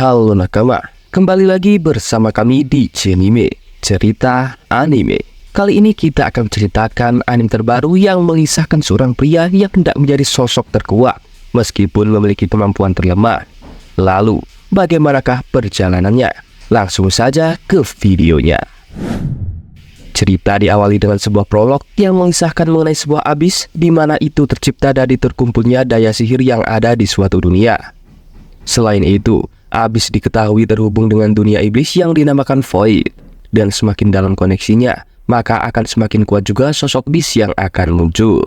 Halo nakama, kembali lagi bersama kami di Cenime, cerita anime. Kali ini kita akan menceritakan anime terbaru yang mengisahkan seorang pria yang hendak menjadi sosok terkuat meskipun memiliki kemampuan terlemah. Lalu, bagaimanakah perjalanannya? Langsung saja ke videonya. Cerita diawali dengan sebuah prolog yang mengisahkan mengenai sebuah abis di mana itu tercipta dari terkumpulnya daya sihir yang ada di suatu dunia. Selain itu, abis diketahui terhubung dengan dunia iblis yang dinamakan Void, dan semakin dalam koneksinya, maka akan semakin kuat juga sosok bis yang akan muncul.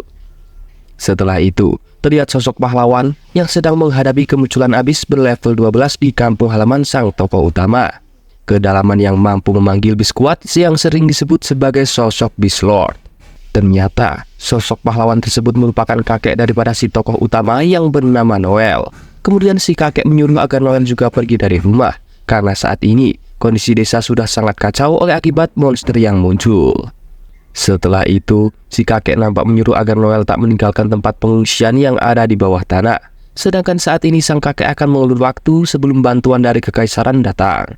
Setelah itu, terlihat sosok pahlawan yang sedang menghadapi kemunculan abis berlevel 12 di kampung halaman sang tokoh utama. Kedalaman yang mampu memanggil bis kuat yang sering disebut sebagai sosok bis lord. Ternyata, sosok pahlawan tersebut merupakan kakek daripada si tokoh utama yang bernama Noel. Kemudian si kakek menyuruh agar Noel juga pergi dari rumah, karena saat ini kondisi desa sudah sangat kacau oleh akibat monster yang muncul. Setelah itu, si kakek nampak menyuruh agar Noel tak meninggalkan tempat pengungsian yang ada di bawah tanah. Sedangkan saat ini sang kakek akan mengulur waktu sebelum bantuan dari kekaisaran datang.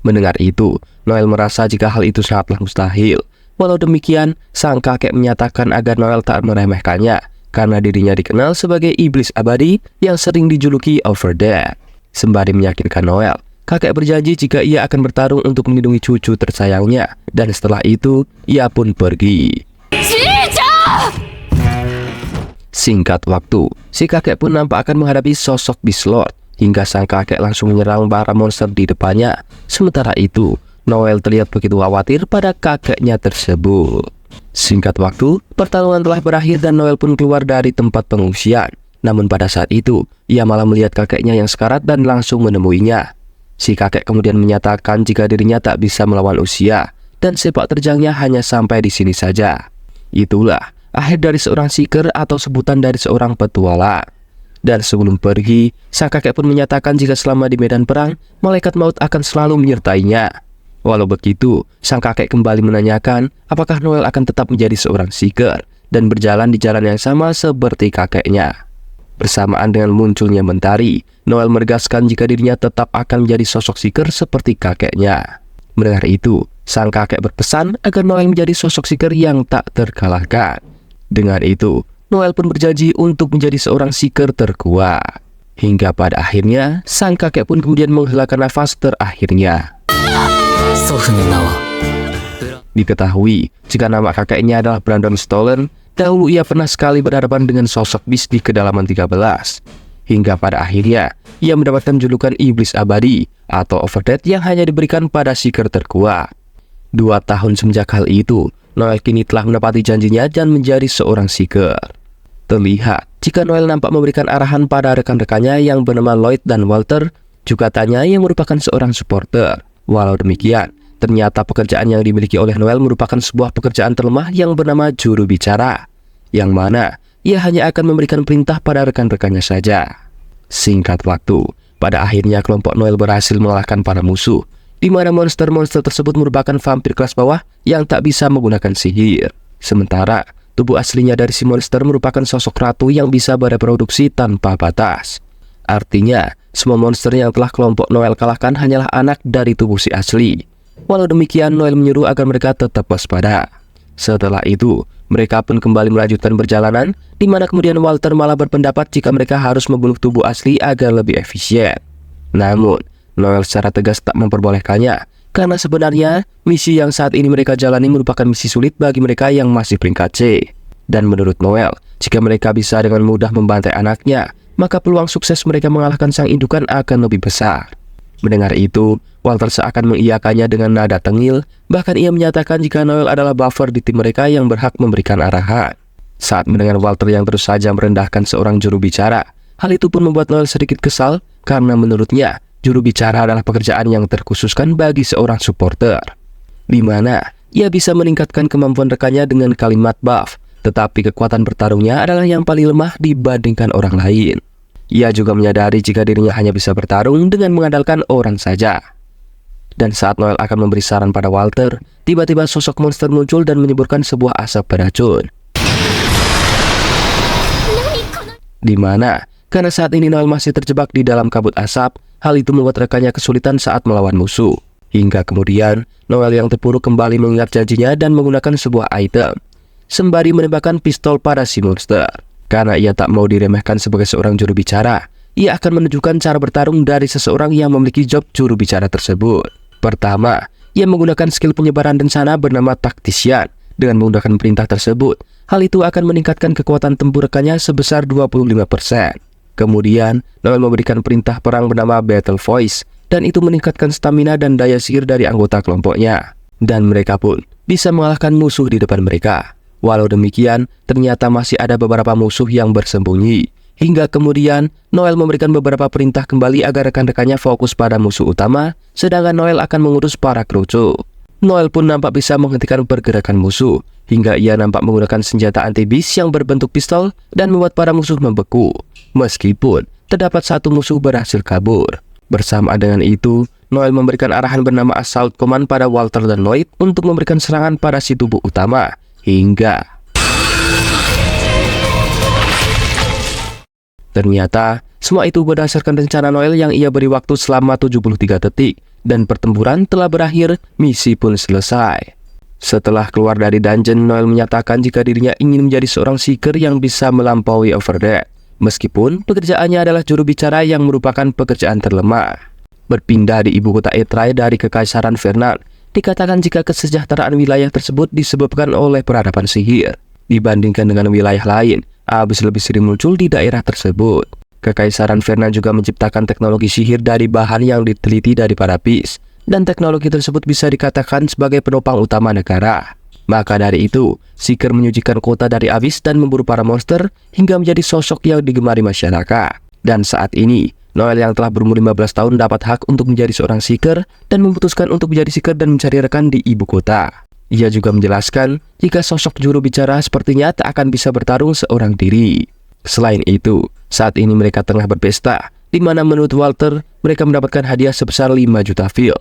Mendengar itu, Noel merasa jika hal itu sangatlah mustahil. Walau demikian, sang kakek menyatakan agar Noel tak meremehkannya, karena dirinya dikenal sebagai iblis abadi yang sering dijuluki Overdead. Sembari meyakinkan Noel, kakek berjanji jika ia akan bertarung untuk melindungi cucu tersayangnya, dan setelah itu, ia pun pergi. Singkat waktu, si kakek pun nampak akan menghadapi sosok Beast Lord, hingga sang kakek langsung menyerang para monster di depannya. Sementara itu, Noel terlihat begitu khawatir pada kakeknya tersebut. Singkat waktu, pertarungan telah berakhir dan Noel pun keluar dari tempat pengungsian. Namun pada saat itu, ia malah melihat kakeknya yang sekarat dan langsung menemuinya. Si kakek kemudian menyatakan jika dirinya tak bisa melawan usia, dan sepak terjangnya hanya sampai di sini saja. Itulah akhir dari seorang seeker atau sebutan dari seorang petualang. Dan sebelum pergi, sang kakek pun menyatakan jika selama di medan perang, malaikat maut akan selalu menyertainya. Walau begitu, sang kakek kembali menanyakan apakah Noel akan tetap menjadi seorang seeker dan berjalan di jalan yang sama seperti kakeknya. Bersamaan dengan munculnya mentari, Noel menegaskan jika dirinya tetap akan menjadi sosok seeker seperti kakeknya. Mendengar itu, sang kakek berpesan agar Noel menjadi sosok seeker yang tak terkalahkan. Dengan itu, Noel pun berjanji untuk menjadi seorang seeker terkuat. Hingga pada akhirnya, sang kakek pun kemudian menghelakan nafas terakhirnya. Diketahui jika nama kakeknya adalah Brandon Stolen, dahulu ia pernah sekali berhadapan dengan sosok bis di kedalaman 13. Hingga pada akhirnya, ia mendapatkan julukan iblis abadi atau Overdead yang hanya diberikan pada seeker terkuat. 2 tahun semenjak hal itu, Noel kini telah menepati janjinya dan menjadi seorang seeker. Terlihat jika Noel nampak memberikan arahan pada rekan-rekannya yang bernama Lloyd dan Walter, juga tanya yang merupakan seorang supporter. Walau demikian, ternyata pekerjaan yang dimiliki oleh Noel merupakan sebuah pekerjaan terlemah yang bernama juru bicara, yang mana ia hanya akan memberikan perintah pada rekan-rekannya saja. Singkat waktu, pada akhirnya kelompok Noel berhasil mengalahkan para musuh, di mana monster-monster tersebut merupakan vampir kelas bawah yang tak bisa menggunakan sihir. Sementara, tubuh aslinya dari si monster merupakan sosok ratu yang bisa bereproduksi tanpa batas. Artinya, semua monster yang telah kelompok Noel kalahkan hanyalah anak dari tubuh si asli. Walau demikian, Noel menyuruh agar mereka tetap waspada. Setelah itu, mereka pun kembali melanjutkan perjalanan, di mana kemudian Walter malah berpendapat jika mereka harus membunuh tubuh asli agar lebih efisien. Namun, Noel secara tegas tak memperbolehkannya, karena sebenarnya misi yang saat ini mereka jalani merupakan misi sulit bagi mereka yang masih peringkat C. Dan menurut Noel, jika mereka bisa dengan mudah membantai anaknya, maka peluang sukses mereka mengalahkan sang indukan akan lebih besar. Mendengar itu, Walter seakan mengiyakannya dengan nada tengil, bahkan ia menyatakan jika Noel adalah buffer di tim mereka yang berhak memberikan arahan. Saat mendengar Walter yang terus saja merendahkan seorang juru bicara, hal itu pun membuat Noel sedikit kesal, karena menurutnya, juru bicara adalah pekerjaan yang terkhususkan bagi seorang supporter, di mana ia bisa meningkatkan kemampuan rekannya dengan kalimat buff, tetapi kekuatan bertarungnya adalah yang paling lemah dibandingkan orang lain. Ia juga menyadari jika dirinya hanya bisa bertarung dengan mengandalkan orang saja. Dan saat Noel akan memberi saran pada Walter, tiba-tiba sosok monster muncul dan menyemburkan sebuah asap beracun. Di mana, karena saat ini Noel masih terjebak di dalam kabut asap, hal itu membuat rekannya kesulitan saat melawan musuh. Hingga kemudian, Noel yang terpuruk kembali mengingat janjinya dan menggunakan sebuah item, sembari menembakkan pistol pada si monster. Karena ia tak mau diremehkan sebagai seorang juru bicara, ia akan menunjukkan cara bertarung dari seseorang yang memiliki job juru bicara tersebut. Pertama, ia menggunakan skill penyebaran rencana bernama Tactician. Dengan menggunakan perintah tersebut, hal itu akan meningkatkan kekuatan tempur rekannya sebesar 25%. Kemudian, Noel memberikan perintah perang bernama Battle Voice, dan itu meningkatkan stamina dan daya sihir dari anggota kelompoknya. Dan mereka pun bisa mengalahkan musuh di depan mereka. Walau demikian, ternyata masih ada beberapa musuh yang bersembunyi. Hingga kemudian, Noel memberikan beberapa perintah kembali agar rekan-rekannya fokus pada musuh utama, sedangkan Noel akan mengurus para kerucu. Noel pun nampak bisa menghentikan pergerakan musuh, hingga ia nampak menggunakan senjata anti-beast yang berbentuk pistol dan membuat para musuh membeku. Meskipun terdapat satu musuh berhasil kabur. Bersamaan dengan itu, Noel memberikan arahan bernama Assault Command pada Walter dan Lloyd untuk memberikan serangan pada si tubuh utama. Hingga ternyata semua itu berdasarkan rencana Noel yang ia beri waktu selama 73 detik. Dan pertempuran telah berakhir, misi pun selesai. Setelah keluar dari dungeon, Noel menyatakan jika dirinya ingin menjadi seorang seeker yang bisa melampaui Overdead. Meskipun pekerjaannya adalah juru bicara yang merupakan pekerjaan terlemah. Berpindah di ibu kota Eitrai dari Kekaisaran Fernand, dikatakan jika kesejahteraan wilayah tersebut disebabkan oleh peradaban sihir. Dibandingkan dengan wilayah lain, Abyss lebih sering muncul di daerah tersebut. Kekaisaran Fernand juga menciptakan teknologi sihir dari bahan yang diteliti dari para Beast, dan teknologi tersebut bisa dikatakan sebagai penopang utama negara. Maka dari itu, Seeker menyucikan kota dari Abyss dan memburu para monster hingga menjadi sosok yang digemari masyarakat. Dan saat ini, Noel yang telah berumur 15 tahun dapat hak untuk menjadi seorang Seeker dan memutuskan untuk menjadi Seeker dan mencari rekan di ibu kota. Ia juga menjelaskan jika sosok juru bicara sepertinya tak akan bisa bertarung seorang diri. Selain itu, saat ini mereka tengah berpesta, di mana menurut Walter, mereka mendapatkan hadiah sebesar 5 juta fil.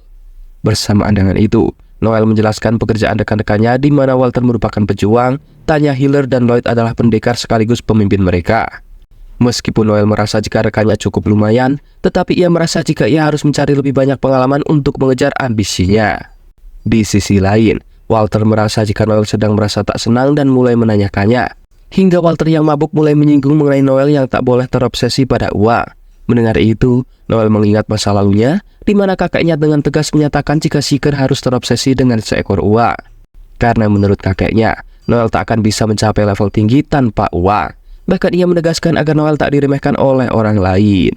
Bersamaan dengan itu, Noel menjelaskan pekerjaan rekan-rekannya di mana Walter merupakan pejuang, Tanya healer, dan Lloyd adalah pendekar sekaligus pemimpin mereka. Meskipun Noel merasa jika rekannya cukup lumayan, tetapi ia merasa jika ia harus mencari lebih banyak pengalaman untuk mengejar ambisinya. Di sisi lain, Walter merasa jika Noel sedang merasa tak senang dan mulai menanyakannya. Hingga Walter yang mabuk mulai menyinggung mengenai Noel yang tak boleh terobsesi pada uang. Mendengar itu, Noel mengingat masa lalunya, di mana kakeknya dengan tegas menyatakan jika Seeker harus terobsesi dengan seekor uang. Karena menurut kakeknya, Noel tak akan bisa mencapai level tinggi tanpa uang. Bahkan ia menegaskan agar Noel tak diremehkan oleh orang lain.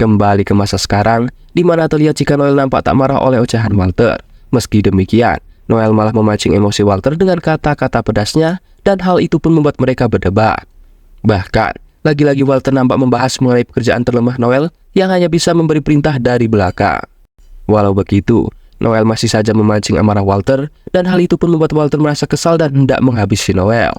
Kembali ke masa sekarang, di mana terlihat jika Noel nampak tak marah oleh ocehan Walter. Meski demikian, Noel malah memancing emosi Walter dengan kata-kata pedasnya, dan hal itu pun membuat mereka berdebat. Bahkan, lagi-lagi Walter nampak membahas mengenai pekerjaan terlemah Noel yang hanya bisa memberi perintah dari belakang. Walau begitu, Noel masih saja memancing amarah Walter, dan hal itu pun membuat Walter merasa kesal dan hendak menghabisi Noel.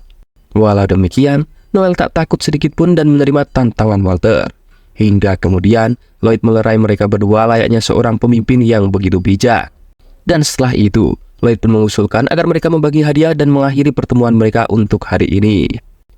Walau demikian, Noel tak takut sedikit pun dan menerima tantangan Walter. Hingga kemudian, Lloyd melerai mereka berdua layaknya seorang pemimpin yang begitu bijak. Dan setelah itu, Lloyd pun mengusulkan agar mereka membagi hadiah dan mengakhiri pertemuan mereka untuk hari ini.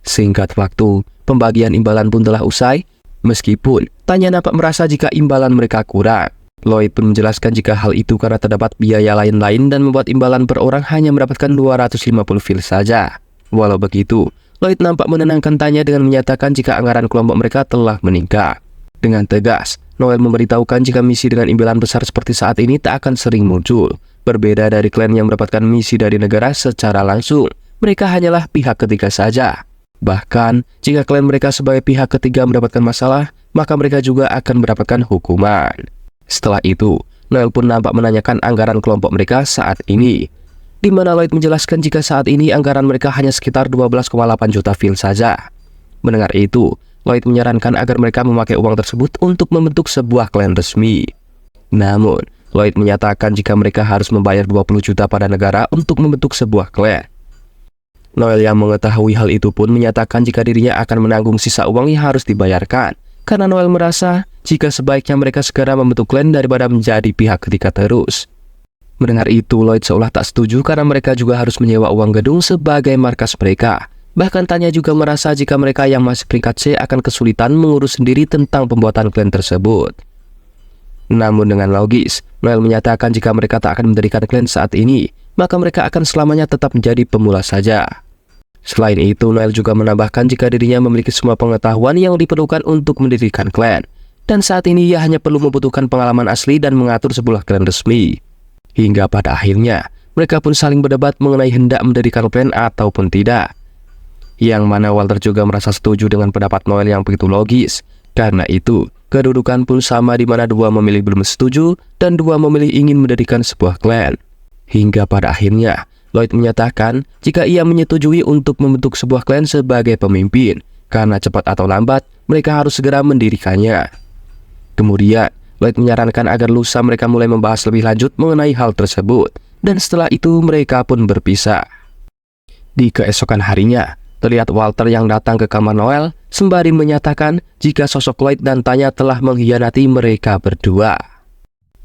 Singkat waktu, pembagian imbalan pun telah usai. Meskipun Tanya nampak merasa jika imbalan mereka kurang. Lloyd pun menjelaskan jika hal itu karena terdapat biaya lain-lain dan membuat imbalan per orang hanya mendapatkan 250 fil saja. Walau begitu, Lloyd nampak menenangkan Tanya dengan menyatakan jika anggaran kelompok mereka telah meningkat. Dengan tegas, Noel memberitahukan jika misi dengan imbalan besar seperti saat ini tak akan sering muncul. Berbeda dari klan yang mendapatkan misi dari negara secara langsung, mereka hanyalah pihak ketiga saja. Bahkan, jika klan mereka sebagai pihak ketiga mendapatkan masalah, maka mereka juga akan mendapatkan hukuman. Setelah itu, Noel pun nampak menanyakan anggaran kelompok mereka saat ini, di mana Lloyd menjelaskan jika saat ini anggaran mereka hanya sekitar 12,8 juta fil saja. Mendengar itu, Lloyd menyarankan agar mereka memakai uang tersebut untuk membentuk sebuah klan resmi. Namun, Lloyd menyatakan jika mereka harus membayar 20 juta pada negara untuk membentuk sebuah klan. Noel yang mengetahui hal itu pun menyatakan jika dirinya akan menanggung sisa uang yang harus dibayarkan. Karena Noel merasa jika sebaiknya mereka segera membentuk klan daripada menjadi pihak ketiga terus. Mendengar itu, Lloyd seolah tak setuju karena mereka juga harus menyewa uang gedung sebagai markas mereka. Bahkan Tanya juga merasa jika mereka yang masih peringkat C akan kesulitan mengurus sendiri tentang pembuatan klan tersebut. Namun dengan logis, Noel menyatakan jika mereka tak akan mendirikan klan saat ini, maka mereka akan selamanya tetap menjadi pemula saja. Selain itu, Noel juga menambahkan jika dirinya memiliki semua pengetahuan yang diperlukan untuk mendirikan klan. Dan saat ini ia hanya perlu membutuhkan pengalaman asli dan mengatur sebuah klan resmi. Hingga pada akhirnya, mereka pun saling berdebat mengenai hendak mendirikan klan ataupun tidak. Yang mana Walter juga merasa setuju dengan pendapat Noel yang begitu logis. Karena itu, kedudukan pun sama di mana dua memilih belum setuju dan dua memilih ingin mendirikan sebuah klan. Hingga pada akhirnya, Lloyd menyatakan jika ia menyetujui untuk membentuk sebuah klan sebagai pemimpin, karena cepat atau lambat mereka harus segera mendirikannya. Kemudian, Lloyd menyarankan agar lusa mereka mulai membahas lebih lanjut mengenai hal tersebut, dan setelah itu mereka pun berpisah. Di keesokan harinya, terlihat Walter yang datang ke kamar Noel sembari menyatakan jika sosok Lloyd dan Tanya telah mengkhianati mereka berdua.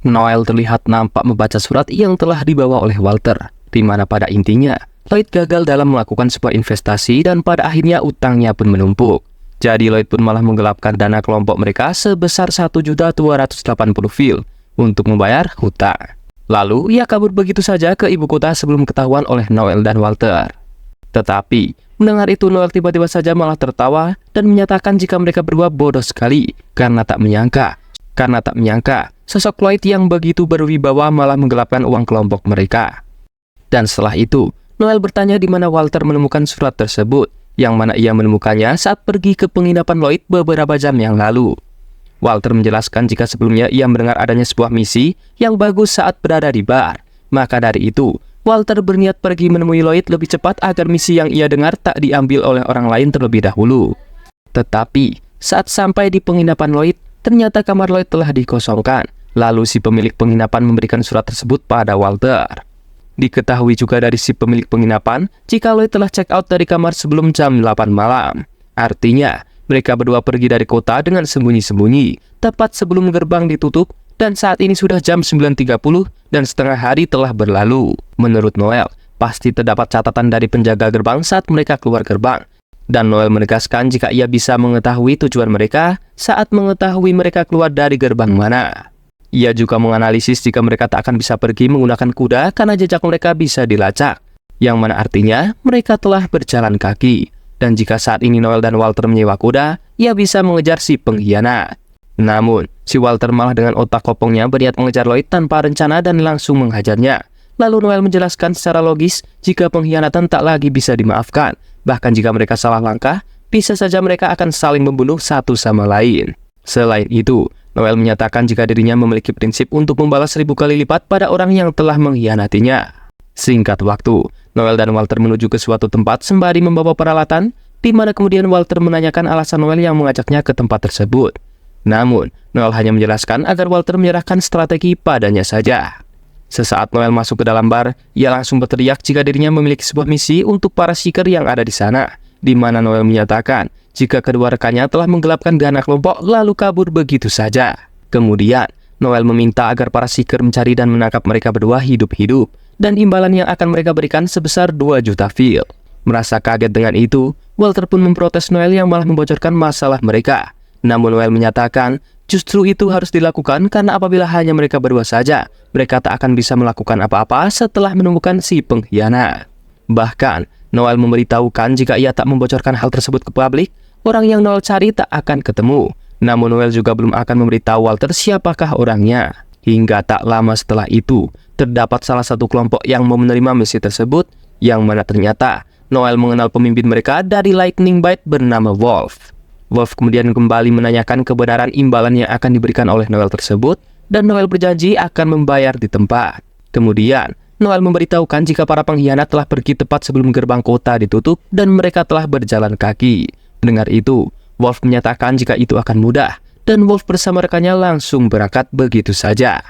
Noel terlihat nampak membaca surat yang telah dibawa oleh Walter, di mana pada intinya Lloyd gagal dalam melakukan sebuah investasi dan pada akhirnya utangnya pun menumpuk. Jadi Lloyd pun malah menggelapkan dana kelompok mereka sebesar 1.280 fil untuk membayar hutang. Lalu ia kabur begitu saja ke ibu kota sebelum ketahuan oleh Noel dan Walter. Tetapi mendengar itu Noel tiba-tiba saja malah tertawa dan menyatakan jika mereka berdua bodoh sekali karena tak menyangka sosok Lloyd yang begitu berwibawa malah menggelapkan uang kelompok mereka. Dan setelah itu, Noel bertanya di mana Walter menemukan surat tersebut, yang mana ia menemukannya saat pergi ke penginapan Lloyd beberapa jam yang lalu. Walter menjelaskan jika sebelumnya ia mendengar adanya sebuah misi yang bagus saat berada di bar. Maka dari itu, Walter berniat pergi menemui Lloyd lebih cepat agar misi yang ia dengar tak diambil oleh orang lain terlebih dahulu. Tetapi, saat sampai di penginapan Lloyd, ternyata kamar Lloyd telah dikosongkan. Lalu si pemilik penginapan memberikan surat tersebut pada Walter. Diketahui juga dari si pemilik penginapan jika Lloyd telah check out dari kamar sebelum jam 8 malam. Artinya, mereka berdua pergi dari kota dengan sembunyi-sembunyi, tepat sebelum gerbang ditutup, dan saat ini sudah jam 9.30 dan setengah hari telah berlalu. Menurut Noel, pasti terdapat catatan dari penjaga gerbang saat mereka keluar gerbang. Dan Noel menegaskan jika ia bisa mengetahui tujuan mereka saat mengetahui mereka keluar dari gerbang mana. Ia juga menganalisis jika mereka tak akan bisa pergi menggunakan kuda karena jejak mereka bisa dilacak, yang mana artinya mereka telah berjalan kaki. Dan jika saat ini Noel dan Walter menyewa kuda, ia bisa mengejar si pengkhianat. Namun, si Walter malah dengan otak kopongnya berniat mengejar Lloyd tanpa rencana dan langsung menghajarnya. Lalu Noel menjelaskan secara logis jika pengkhianatan tak lagi bisa dimaafkan. Bahkan jika mereka salah langkah, bisa saja mereka akan saling membunuh satu sama lain. Selain itu, Noel menyatakan jika dirinya memiliki prinsip untuk membalas 1000 kali lipat pada orang yang telah mengkhianatinya. Singkat waktu, Noel dan Walter menuju ke suatu tempat sembari membawa peralatan, di mana kemudian Walter menanyakan alasan Noel yang mengajaknya ke tempat tersebut. Namun, Noel hanya menjelaskan agar Walter menyerahkan strategi padanya saja. Sesaat Noel masuk ke dalam bar, ia langsung berteriak jika dirinya memiliki sebuah misi untuk para seeker yang ada di sana, di mana Noel menyatakan jika kedua rekannya telah menggelapkan dana kelompok lalu kabur begitu saja. Kemudian, Noel meminta agar para seeker mencari dan menangkap mereka berdua hidup-hidup, dan imbalan yang akan mereka berikan sebesar 2 juta fil. Merasa kaget dengan itu, Walter pun memprotes Noel yang malah membocorkan masalah mereka. Namun Noel menyatakan justru itu harus dilakukan karena apabila hanya mereka berdua saja, mereka tak akan bisa melakukan apa-apa setelah menemukan si pengkhianat. Bahkan, Noel memberitahukan jika ia tak membocorkan hal tersebut ke publik, orang yang Noel cari tak akan ketemu. Namun Noel juga belum akan memberitahu Walter siapakah orangnya. Hingga tak lama setelah itu, terdapat salah satu kelompok yang mau menerima misi tersebut, yang mana ternyata Noel mengenal pemimpin mereka dari Lightning Bite bernama Wolf. Wolf kemudian kembali menanyakan kebenaran imbalan yang akan diberikan oleh Noel tersebut, dan Noel berjanji akan membayar di tempat. Kemudian, Noel memberitahukan jika para pengkhianat telah pergi tepat sebelum gerbang kota ditutup dan mereka telah berjalan kaki. Mendengar itu, Wolf menyatakan jika itu akan mudah, dan Wolf bersama rekannya langsung berangkat begitu saja.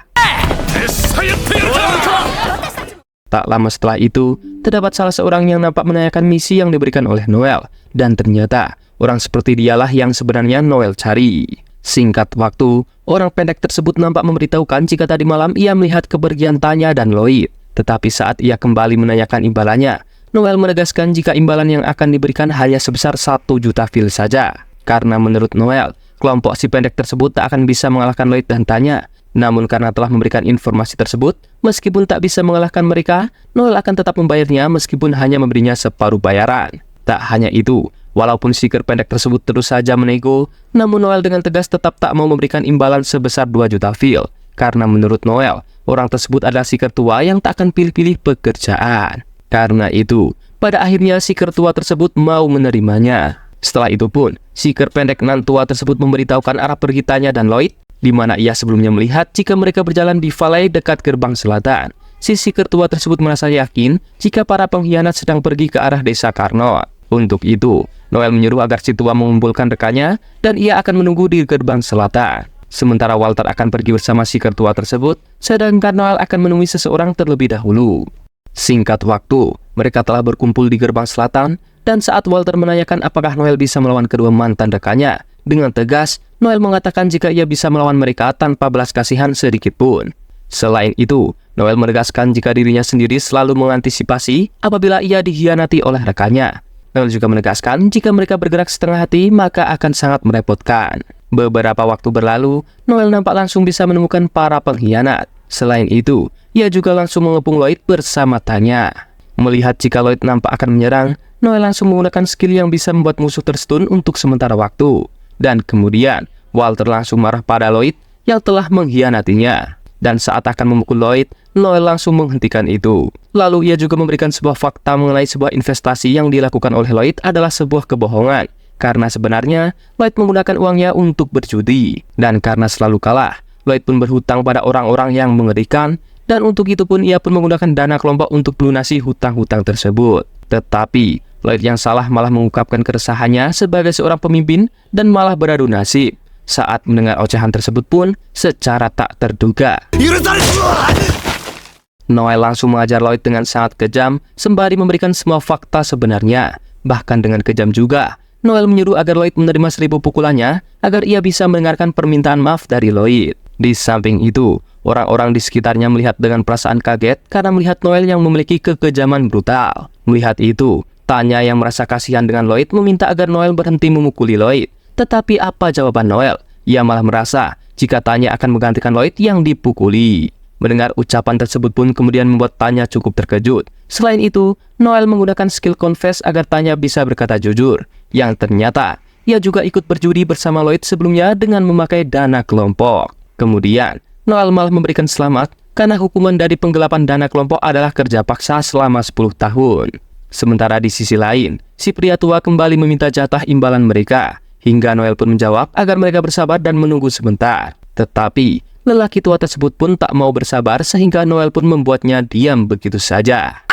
Tak lama setelah itu, terdapat salah seorang yang nampak menanyakan misi yang diberikan oleh Noel, dan ternyata orang seperti dialah yang sebenarnya Noel cari. Singkat waktu, orang pendek tersebut nampak memberitahukan jika tadi malam ia melihat kepergian Tanya dan Lloyd. Tetapi saat ia kembali menanyakan imbalannya, Noel menegaskan jika imbalan yang akan diberikan hanya sebesar 1 juta fil saja. Karena menurut Noel, kelompok si pendek tersebut tak akan bisa mengalahkan Lloyd dan Tanya, Namun karena telah memberikan informasi tersebut, meskipun tak bisa mengalahkan mereka, Noel akan tetap membayarnya meskipun hanya memberinya separuh bayaran. Tak hanya itu, walaupun seeker pendek tersebut terus saja menego, namun Noel dengan tegas tetap tak mau memberikan imbalan sebesar 2 juta fil. Karena menurut Noel, orang tersebut adalah seeker tua yang tak akan pilih-pilih pekerjaan. Karena itu, pada akhirnya seeker tua tersebut mau menerimanya. Setelah itu pun, seeker pendek nan tua tersebut memberitahukan arah pergi Tanya dan Lloyd, di mana ia sebelumnya melihat jika mereka berjalan di valley dekat gerbang selatan. Si seeker tua tersebut merasa yakin jika para pengkhianat sedang pergi ke arah desa Carnot. Untuk itu, Noel menyuruh agar si tua mengumpulkan rekannya dan ia akan menunggu di gerbang selatan. Sementara Walter akan pergi bersama seeker tua tersebut, sedangkan Noel akan menemui seseorang terlebih dahulu. Singkat waktu, mereka telah berkumpul di gerbang selatan, dan saat Walter menanyakan apakah Noel bisa melawan kedua mantan rekannya, dengan tegas, Noel mengatakan jika ia bisa melawan mereka tanpa belas kasihan sedikit pun. Selain itu, Noel menegaskan jika dirinya sendiri selalu mengantisipasi apabila ia dikhianati oleh rekannya. Noel juga menegaskan jika mereka bergerak setengah hati maka akan sangat merepotkan. Beberapa waktu berlalu, Noel nampak langsung bisa menemukan para pengkhianat. Selain itu, ia juga langsung mengepung Lloyd bersama Tanya. Melihat jika Lloyd nampak akan menyerang, Noel langsung menggunakan skill yang bisa membuat musuh terstun untuk sementara waktu. Dan kemudian, Walter langsung marah pada Lloyd yang telah mengkhianatinya. Dan saat akan memukul Lloyd, Noel langsung menghentikan itu. Lalu ia juga memberikan sebuah fakta mengenai sebuah investasi yang dilakukan oleh Lloyd adalah sebuah kebohongan. Karena sebenarnya, Lloyd menggunakan uangnya untuk berjudi. Dan karena selalu kalah, Lloyd pun berhutang pada orang-orang yang mengerikan. Dan untuk itu pun ia pun menggunakan dana kelompok untuk melunasi hutang-hutang tersebut. Tetapi, Lloyd yang salah malah mengungkapkan keresahannya sebagai seorang pemimpin dan malah beradu nasib. Saat mendengar ocehan tersebut pun secara tak terduga, Noel langsung mengajar Lloyd dengan sangat kejam sembari memberikan semua fakta sebenarnya. Bahkan dengan kejam juga, Noel menyuruh agar Lloyd menerima 1000 pukulannya agar ia bisa mendengarkan permintaan maaf dari Lloyd. Di samping itu, orang-orang di sekitarnya melihat dengan perasaan kaget karena melihat Noel yang memiliki kekejaman brutal. Melihat itu, Tanya yang merasa kasihan dengan Lloyd meminta agar Noel berhenti memukuli Lloyd. Tetapi apa jawaban Noel? Ia malah merasa jika Tanya akan menggantikan Lloyd yang dipukuli. Mendengar ucapan tersebut pun kemudian membuat Tanya cukup terkejut. Selain itu, Noel menggunakan skill confess agar Tanya bisa berkata jujur. Yang ternyata, ia juga ikut berjudi bersama Lloyd sebelumnya dengan memakai dana kelompok. Kemudian, Noel malah memberikan selamat karena hukuman dari penggelapan dana kelompok adalah kerja paksa selama 10 tahun. Sementara di sisi lain, si pria tua kembali meminta jatah imbalan mereka, hingga Noel pun menjawab agar mereka bersabar dan menunggu sebentar. Tetapi, lelaki tua tersebut pun tak mau bersabar sehingga Noel pun membuatnya diam begitu saja.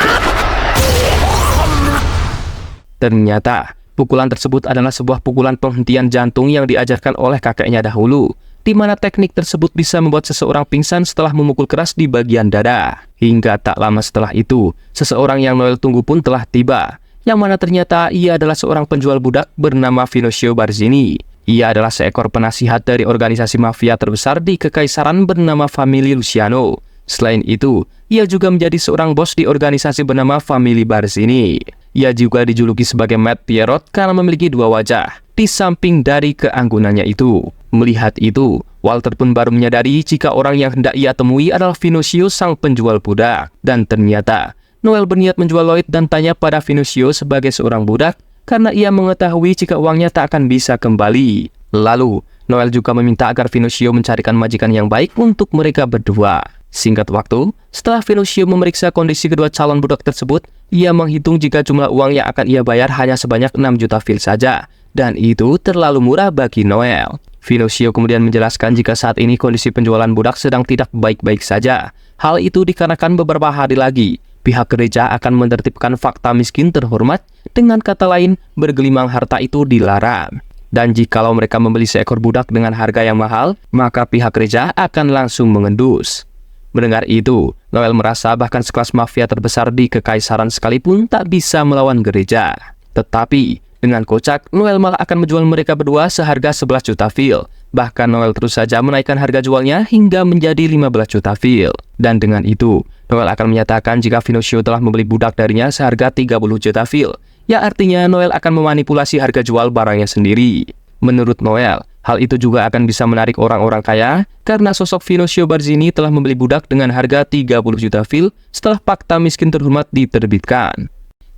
Ternyata, pukulan tersebut adalah sebuah pukulan penghentian jantung yang diajarkan oleh kakeknya dahulu, di mana teknik tersebut bisa membuat seseorang pingsan setelah memukul keras di bagian dada. Hingga tak lama setelah itu, seseorang yang Noel tunggu pun telah tiba, yang mana ternyata ia adalah seorang penjual budak bernama Vinocio Barzini. Ia adalah seekor penasihat dari organisasi mafia terbesar di Kekaisaran bernama Family Luciano. Selain itu, ia juga menjadi seorang bos di organisasi bernama Family Barzini. Ia juga dijuluki sebagai Matt Pierrot karena memiliki 2 wajah, di samping dari keanggunannya itu. Melihat itu, Walter pun baru menyadari jika orang yang hendak ia temui adalah Vinocio sang penjual budak. Dan ternyata, Noel berniat menjual Lloyd dan Tanya pada Vinocio sebagai seorang budak karena ia mengetahui jika uangnya tak akan bisa kembali. Lalu, Noel juga meminta agar Vinocio mencarikan majikan yang baik untuk mereka berdua. Singkat waktu, setelah Vinocio memeriksa kondisi kedua calon budak tersebut, ia menghitung jika jumlah uang yang akan ia bayar hanya sebanyak 6 juta fil saja. Dan itu terlalu murah bagi Noel. Vinocio kemudian menjelaskan jika saat ini kondisi penjualan budak sedang tidak baik-baik saja. Hal itu dikarenakan beberapa hari lagi, pihak gereja akan menertibkan fakta miskin terhormat, dengan kata lain, bergelimang harta itu dilarang. Dan jikalau mereka membeli seekor budak dengan harga yang mahal, maka pihak gereja akan langsung mengendus. Mendengar itu, Noel merasa bahkan sekelas mafia terbesar di Kekaisaran sekalipun tak bisa melawan gereja. Tetapi, dengan kocak, Noel malah akan menjual mereka berdua seharga 11 juta fil. Bahkan Noel terus saja menaikkan harga jualnya hingga menjadi 15 juta fil. Dan dengan itu, Noel akan menyatakan jika Vinocio telah membeli budak darinya seharga 30 juta fil. Ya artinya Noel akan memanipulasi harga jual barangnya sendiri. Menurut Noel, Hal itu juga akan bisa menarik orang-orang kaya karena sosok Vinocio Barzini telah membeli budak dengan harga 30 juta fil setelah Fakta Miskin Terhormat diterbitkan.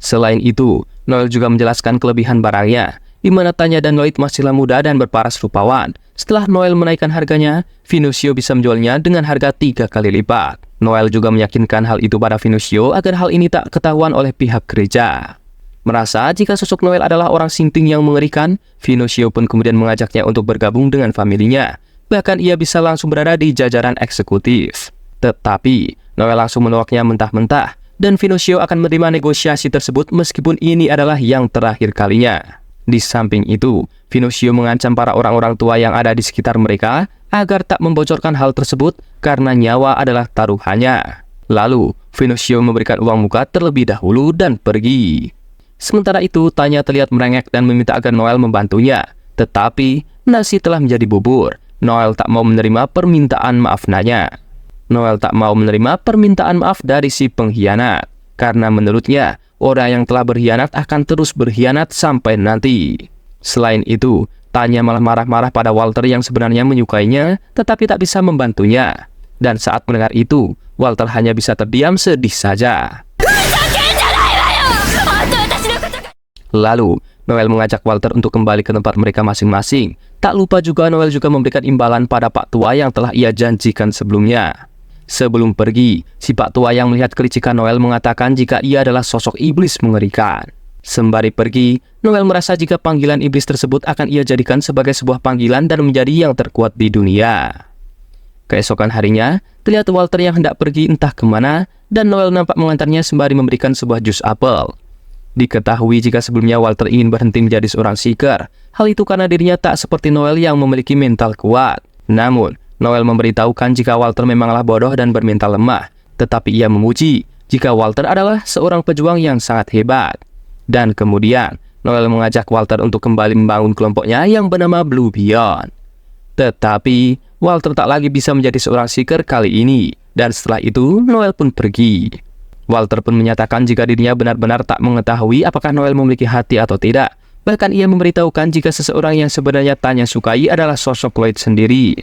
Selain itu, Noel juga menjelaskan kelebihan barangnya, di mana Tanya dan Lloyd masihlah muda dan berparas rupawan. Setelah Noel menaikkan harganya, Vinocio bisa menjualnya dengan harga 3 kali lipat. Noel juga meyakinkan hal itu pada Vinocio agar hal ini tak ketahuan oleh pihak gereja. Merasa jika sosok Noel adalah orang sinting yang mengerikan, Vinocio pun kemudian mengajaknya untuk bergabung dengan familinya. Bahkan ia bisa langsung berada di jajaran eksekutif. Tetapi, Noel langsung menolaknya mentah-mentah, dan Vinocio akan menerima negosiasi tersebut meskipun ini adalah yang terakhir kalinya. Di samping itu, Vinocio mengancam para orang-orang tua yang ada di sekitar mereka agar tak membocorkan hal tersebut karena nyawa adalah taruhannya. Lalu, Vinocio memberikan uang muka terlebih dahulu dan pergi. Sementara itu, Tanya terlihat merengek dan meminta agar Noel membantunya. Tetapi, nasi telah menjadi bubur. Noel tak mau menerima permintaan maaf Nanya. Noel tak mau menerima permintaan maaf dari si pengkhianat. Karena menurutnya, orang yang telah berkhianat akan terus berkhianat sampai nanti. Selain itu, Tanya malah marah-marah pada Walter yang sebenarnya menyukainya, tetapi tak bisa membantunya. Dan saat mendengar itu, Walter hanya bisa terdiam sedih saja. Lalu, Noel mengajak Walter untuk kembali ke tempat mereka masing-masing. Tak lupa juga Noel juga memberikan imbalan pada Pak Tua yang telah ia janjikan sebelumnya. Sebelum pergi, si Pak Tua yang melihat kelicikan Noel mengatakan jika ia adalah sosok iblis mengerikan. Sembari pergi, Noel merasa jika panggilan iblis tersebut akan ia jadikan sebagai sebuah panggilan dan menjadi yang terkuat di dunia. Keesokan harinya, terlihat Walter yang hendak pergi entah kemana, dan Noel nampak mengantarnya sembari memberikan sebuah jus apel. Diketahui jika sebelumnya Walter ingin berhenti menjadi seorang seeker. Hal itu karena dirinya tak seperti Noel yang memiliki mental kuat. Namun, Noel memberitahukan jika Walter memanglah bodoh dan bermental lemah. Tetapi ia memuji jika Walter adalah seorang pejuang yang sangat hebat. Dan kemudian, Noel mengajak Walter untuk kembali membangun kelompoknya yang bernama Blue Beyond. Tetapi, Walter tak lagi bisa menjadi seorang seeker kali ini. Dan setelah itu, Noel pun pergi. Walter pun menyatakan jika dirinya benar-benar tak mengetahui apakah Noel memiliki hati atau tidak. Bahkan ia memberitahukan jika seseorang yang sebenarnya Tanya sukai adalah sosok Lloyd sendiri.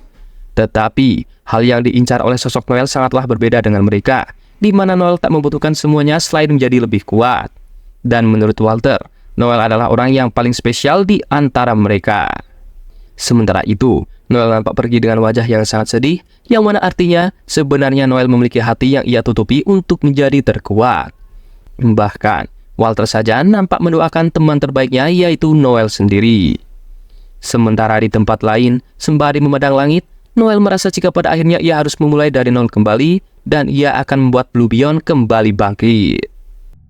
Tetapi, hal yang diincar oleh sosok Noel sangatlah berbeda dengan mereka, di mana Noel tak membutuhkan semuanya selain menjadi lebih kuat. Dan menurut Walter, Noel adalah orang yang paling spesial di antara mereka. Sementara itu, Noel nampak pergi dengan wajah yang sangat sedih, yang mana artinya sebenarnya Noel memiliki hati yang ia tutupi untuk menjadi terkuat. Bahkan, Walter saja nampak mendoakan teman terbaiknya yaitu Noel sendiri. Sementara di tempat lain, sembari memandang langit, Noel merasa jika pada akhirnya ia harus memulai dari nol kembali, dan ia akan membuat Blue Beyond kembali bangkit.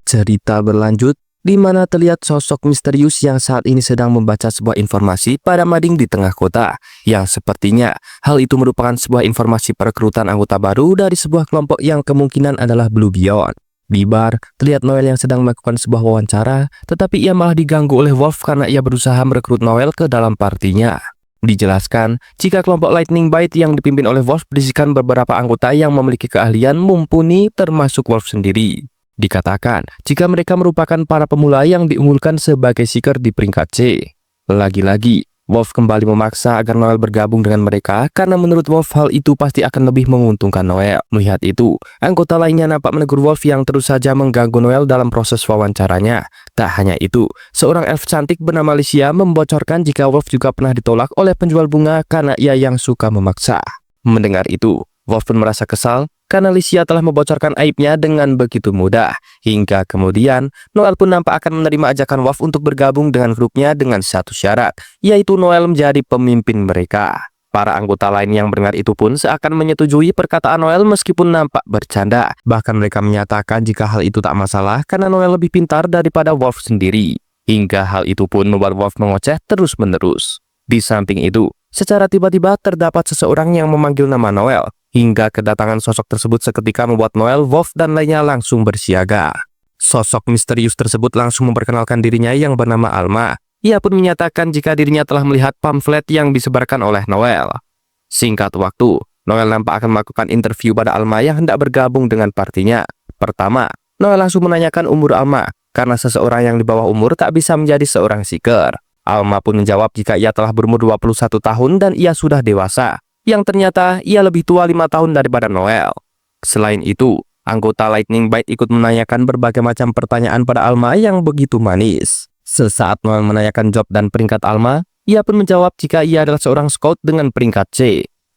Cerita berlanjut, di mana terlihat sosok misterius yang saat ini sedang membaca sebuah informasi pada mading di tengah kota, yang sepertinya hal itu merupakan sebuah informasi perekrutan anggota baru dari sebuah kelompok yang kemungkinan adalah Blue Beyond. Di bar, terlihat Noel yang sedang melakukan sebuah wawancara, tetapi ia malah diganggu oleh Wolf karena ia berusaha merekrut Noel ke dalam partinya. Dijelaskan, jika kelompok Lightning Bite yang dipimpin oleh Wolf berisikan beberapa anggota yang memiliki keahlian mumpuni termasuk Wolf sendiri. Dikatakan, jika mereka merupakan para pemula yang diunggulkan sebagai seeker di peringkat C. Lagi-lagi, Wolf kembali memaksa agar Noel bergabung dengan mereka karena menurut Wolf hal itu pasti akan lebih menguntungkan Noel. Melihat itu, anggota lainnya nampak menegur Wolf yang terus saja mengganggu Noel dalam proses wawancaranya. Tak hanya itu, seorang elf cantik bernama Alicia membocorkan jika Wolf juga pernah ditolak oleh penjual bunga karena ia yang suka memaksa. Mendengar itu, Wolf pun merasa kesal karena Alicia telah membocorkan aibnya dengan begitu mudah. Hingga kemudian, Noel pun nampak akan menerima ajakan Wolf untuk bergabung dengan grupnya dengan satu syarat, yaitu Noel menjadi pemimpin mereka. Para anggota lain yang mendengar itu pun seakan menyetujui perkataan Noel meskipun nampak bercanda. Bahkan mereka menyatakan jika hal itu tak masalah karena Noel lebih pintar daripada Wolf sendiri. Hingga hal itu pun membuat Wolf mengoceh terus-menerus. Di samping itu, secara tiba-tiba terdapat seseorang yang memanggil nama Noel. Hingga kedatangan sosok tersebut seketika membuat Noel, Wolf, dan lainnya langsung bersiaga. Sosok misterius tersebut langsung memperkenalkan dirinya yang bernama Alma. Ia pun menyatakan jika dirinya telah melihat pamflet yang disebarkan oleh Noel. Singkat waktu, Noel nampak akan melakukan interview pada Alma yang hendak bergabung dengan partinya. Pertama, Noel langsung menanyakan umur Alma, karena seseorang yang di bawah umur tak bisa menjadi seorang seeker. Alma pun menjawab jika ia telah berumur 21 tahun dan ia sudah dewasa, yang ternyata ia lebih tua 5 tahun daripada Noel. Selain itu, anggota Lightning Bite ikut menanyakan berbagai macam pertanyaan pada Alma yang begitu manis. Sesaat Noel menanyakan job dan peringkat Alma, ia pun menjawab jika ia adalah seorang scout dengan peringkat C.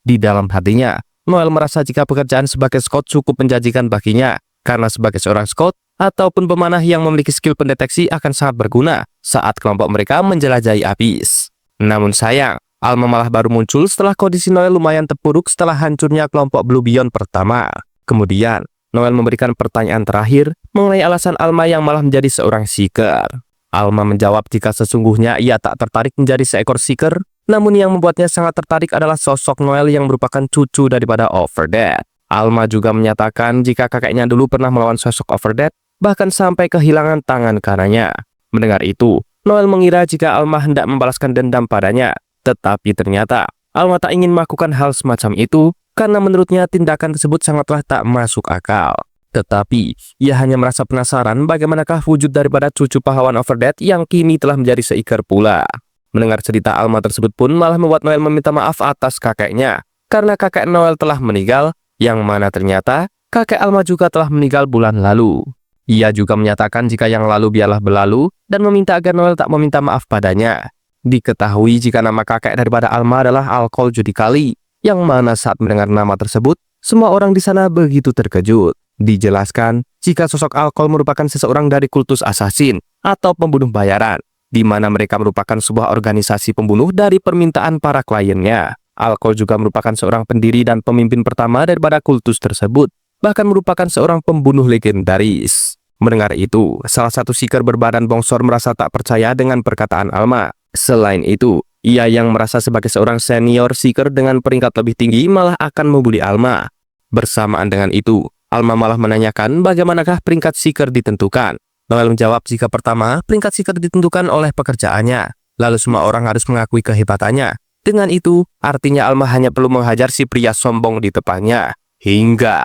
Di dalam hatinya, Noel merasa jika pekerjaan sebagai scout cukup menjanjikan baginya, karena sebagai seorang scout ataupun pemanah yang memiliki skill pendeteksi akan sangat berguna saat kelompok mereka menjelajahi abis. Namun sayang, Alma malah baru muncul setelah kondisi Noel lumayan terpuruk setelah hancurnya kelompok Blue Beyond pertama. Kemudian, Noel memberikan pertanyaan terakhir mengenai alasan Alma yang malah menjadi seorang Seeker. Alma menjawab jika sesungguhnya ia tak tertarik menjadi seekor Seeker, namun yang membuatnya sangat tertarik adalah sosok Noel yang merupakan cucu daripada Overdead. Alma juga menyatakan jika kakeknya dulu pernah melawan sosok Overdead, bahkan sampai kehilangan tangan kanannya. Mendengar itu, Noel mengira jika Alma hendak membalaskan dendam padanya, tetapi ternyata Alma tak ingin melakukan hal semacam itu karena menurutnya tindakan tersebut sangatlah tak masuk akal. Tetapi, ia hanya merasa penasaran bagaimanakah wujud daripada cucu pahlawan Overdead yang kini telah menjadi Seeker pula. Mendengar cerita Alma tersebut pun malah membuat Noel meminta maaf atas kakeknya, karena kakek Noel telah meninggal, yang mana ternyata kakek Alma juga telah meninggal bulan lalu. Ia juga menyatakan jika yang lalu biarlah berlalu dan meminta agar Noel tak meminta maaf padanya. Diketahui jika nama kakek daripada Alma adalah Alcohol Judicali, yang mana saat mendengar nama tersebut, semua orang di sana begitu terkejut. Dijelaskan jika sosok Alcohol merupakan seseorang dari kultus assassin atau pembunuh bayaran, di mana mereka merupakan sebuah organisasi pembunuh dari permintaan para kliennya. Alcohol juga merupakan seorang pendiri dan pemimpin pertama daripada kultus tersebut, bahkan merupakan seorang pembunuh legendaris. Mendengar itu, salah satu Seeker berbadan bongsor merasa tak percaya dengan perkataan Alma. Selain itu, ia yang merasa sebagai seorang senior Seeker dengan peringkat lebih tinggi malah akan membuli Alma. Bersamaan dengan itu, Alma malah menanyakan bagaimanakah peringkat Seeker ditentukan. Noel menjawab jika pertama, peringkat Seeker ditentukan oleh pekerjaannya, lalu semua orang harus mengakui kehebatannya. Dengan itu, artinya Alma hanya perlu menghajar si pria sombong di depannya. Hingga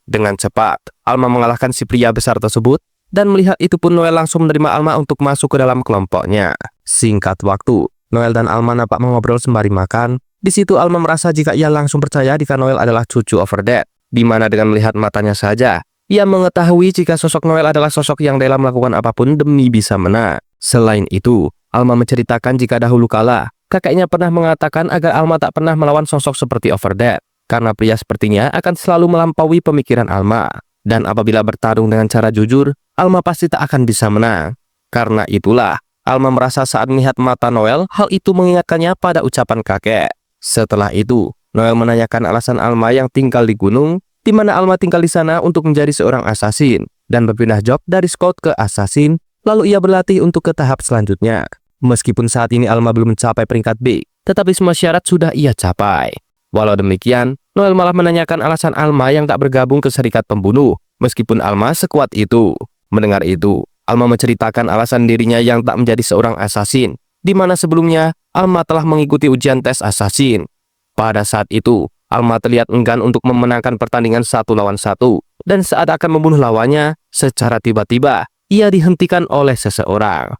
dengan cepat, Alma mengalahkan si pria besar tersebut, dan melihat itu pun Noel langsung menerima Alma untuk masuk ke dalam kelompoknya. Singkat waktu, Noel dan Alma nampak mengobrol sembari makan. Di situ Alma merasa jika ia langsung percaya jika Noel adalah cucu Overdead, di mana dengan melihat matanya saja, ia mengetahui jika sosok Noel adalah sosok yang rela melakukan apapun demi bisa menang. Selain itu, Alma menceritakan jika dahulu kala, kakeknya pernah mengatakan agar Alma tak pernah melawan sosok seperti Overdead, karena pria sepertinya akan selalu melampaui pemikiran Alma. Dan apabila bertarung dengan cara jujur, Alma pasti tak akan bisa menang. Karena itulah, Alma merasa saat melihat mata Noel, hal itu mengingatkannya pada ucapan kakek. Setelah itu, Noel menanyakan alasan Alma yang tinggal di gunung, di mana Alma tinggal di sana untuk menjadi seorang assassin, dan berpindah job dari scout ke assassin, lalu ia berlatih untuk ke tahap selanjutnya. Meskipun saat ini Alma belum mencapai peringkat B, tetapi semua syarat sudah ia capai. Walau demikian, Noel malah menanyakan alasan Alma yang tak bergabung ke serikat pembunuh, meskipun Alma sekuat itu. Mendengar itu, Alma menceritakan alasan dirinya yang tak menjadi seorang assassin, di mana sebelumnya Alma telah mengikuti ujian tes assassin. Pada saat itu, Alma terlihat enggan untuk memenangkan pertandingan 1 lawan 1, dan saat akan membunuh lawannya, secara tiba-tiba, ia dihentikan oleh seseorang.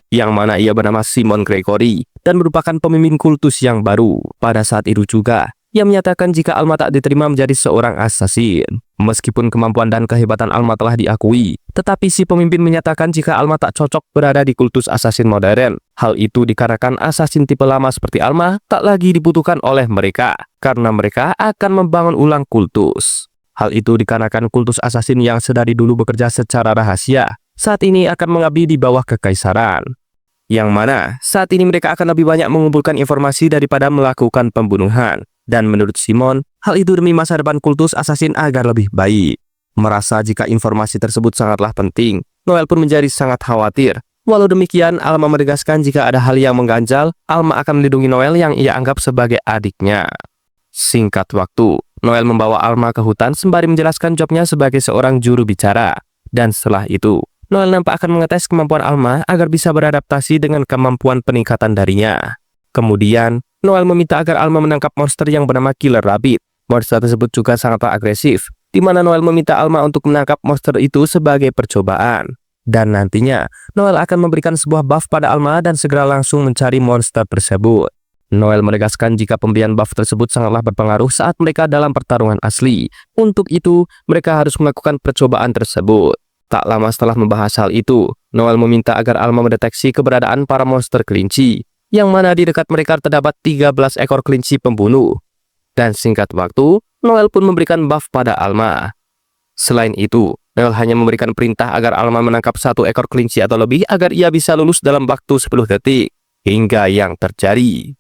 Yang mana ia bernama Simon Gregory dan merupakan pemimpin kultus yang baru. Pada saat itu juga, ia menyatakan jika Alma tak diterima menjadi seorang assassin. Meskipun kemampuan dan kehebatan Alma telah diakui, tetapi si pemimpin menyatakan jika Alma tak cocok berada di kultus assassin modern. Hal itu dikarenakan assassin tipe lama seperti Alma tak lagi dibutuhkan oleh mereka, karena mereka akan membangun ulang kultus. Hal itu dikarenakan kultus assassin yang sedari dulu bekerja secara rahasia, saat ini akan mengabdi di bawah kekaisaran. Yang mana saat ini mereka akan lebih banyak mengumpulkan informasi daripada melakukan pembunuhan. Dan menurut Simon, hal itu demi masa depan kultus assassin agar lebih baik. Merasa jika informasi tersebut sangatlah penting, Noel pun menjadi sangat khawatir. Walau demikian, Alma menegaskan jika ada hal yang mengganjal, Alma akan melindungi Noel yang ia anggap sebagai adiknya. Singkat waktu, Noel membawa Alma ke hutan sembari menjelaskan jobnya sebagai seorang juru bicara. Dan setelah itu, Noel nampak akan mengetes kemampuan Alma agar bisa beradaptasi dengan kemampuan peningkatan darinya. Kemudian, Noel meminta agar Alma menangkap monster yang bernama Killer Rabbit. Monster tersebut juga sangatlah agresif, di mana Noel meminta Alma untuk menangkap monster itu sebagai percobaan. Dan nantinya, Noel akan memberikan sebuah buff pada Alma dan segera langsung mencari monster tersebut. Noel menegaskan jika pemberian buff tersebut sangatlah berpengaruh saat mereka dalam pertarungan asli. Untuk itu, mereka harus melakukan percobaan tersebut. Tak lama setelah membahas hal itu, Noel meminta agar Alma mendeteksi keberadaan para monster kelinci, yang mana di dekat mereka terdapat 13 ekor kelinci pembunuh. Dan singkat waktu, Noel pun memberikan buff pada Alma. Selain itu, Noel hanya memberikan perintah agar Alma menangkap 1 ekor kelinci atau lebih agar ia bisa lulus dalam waktu 10 detik. Hingga yang terjadi.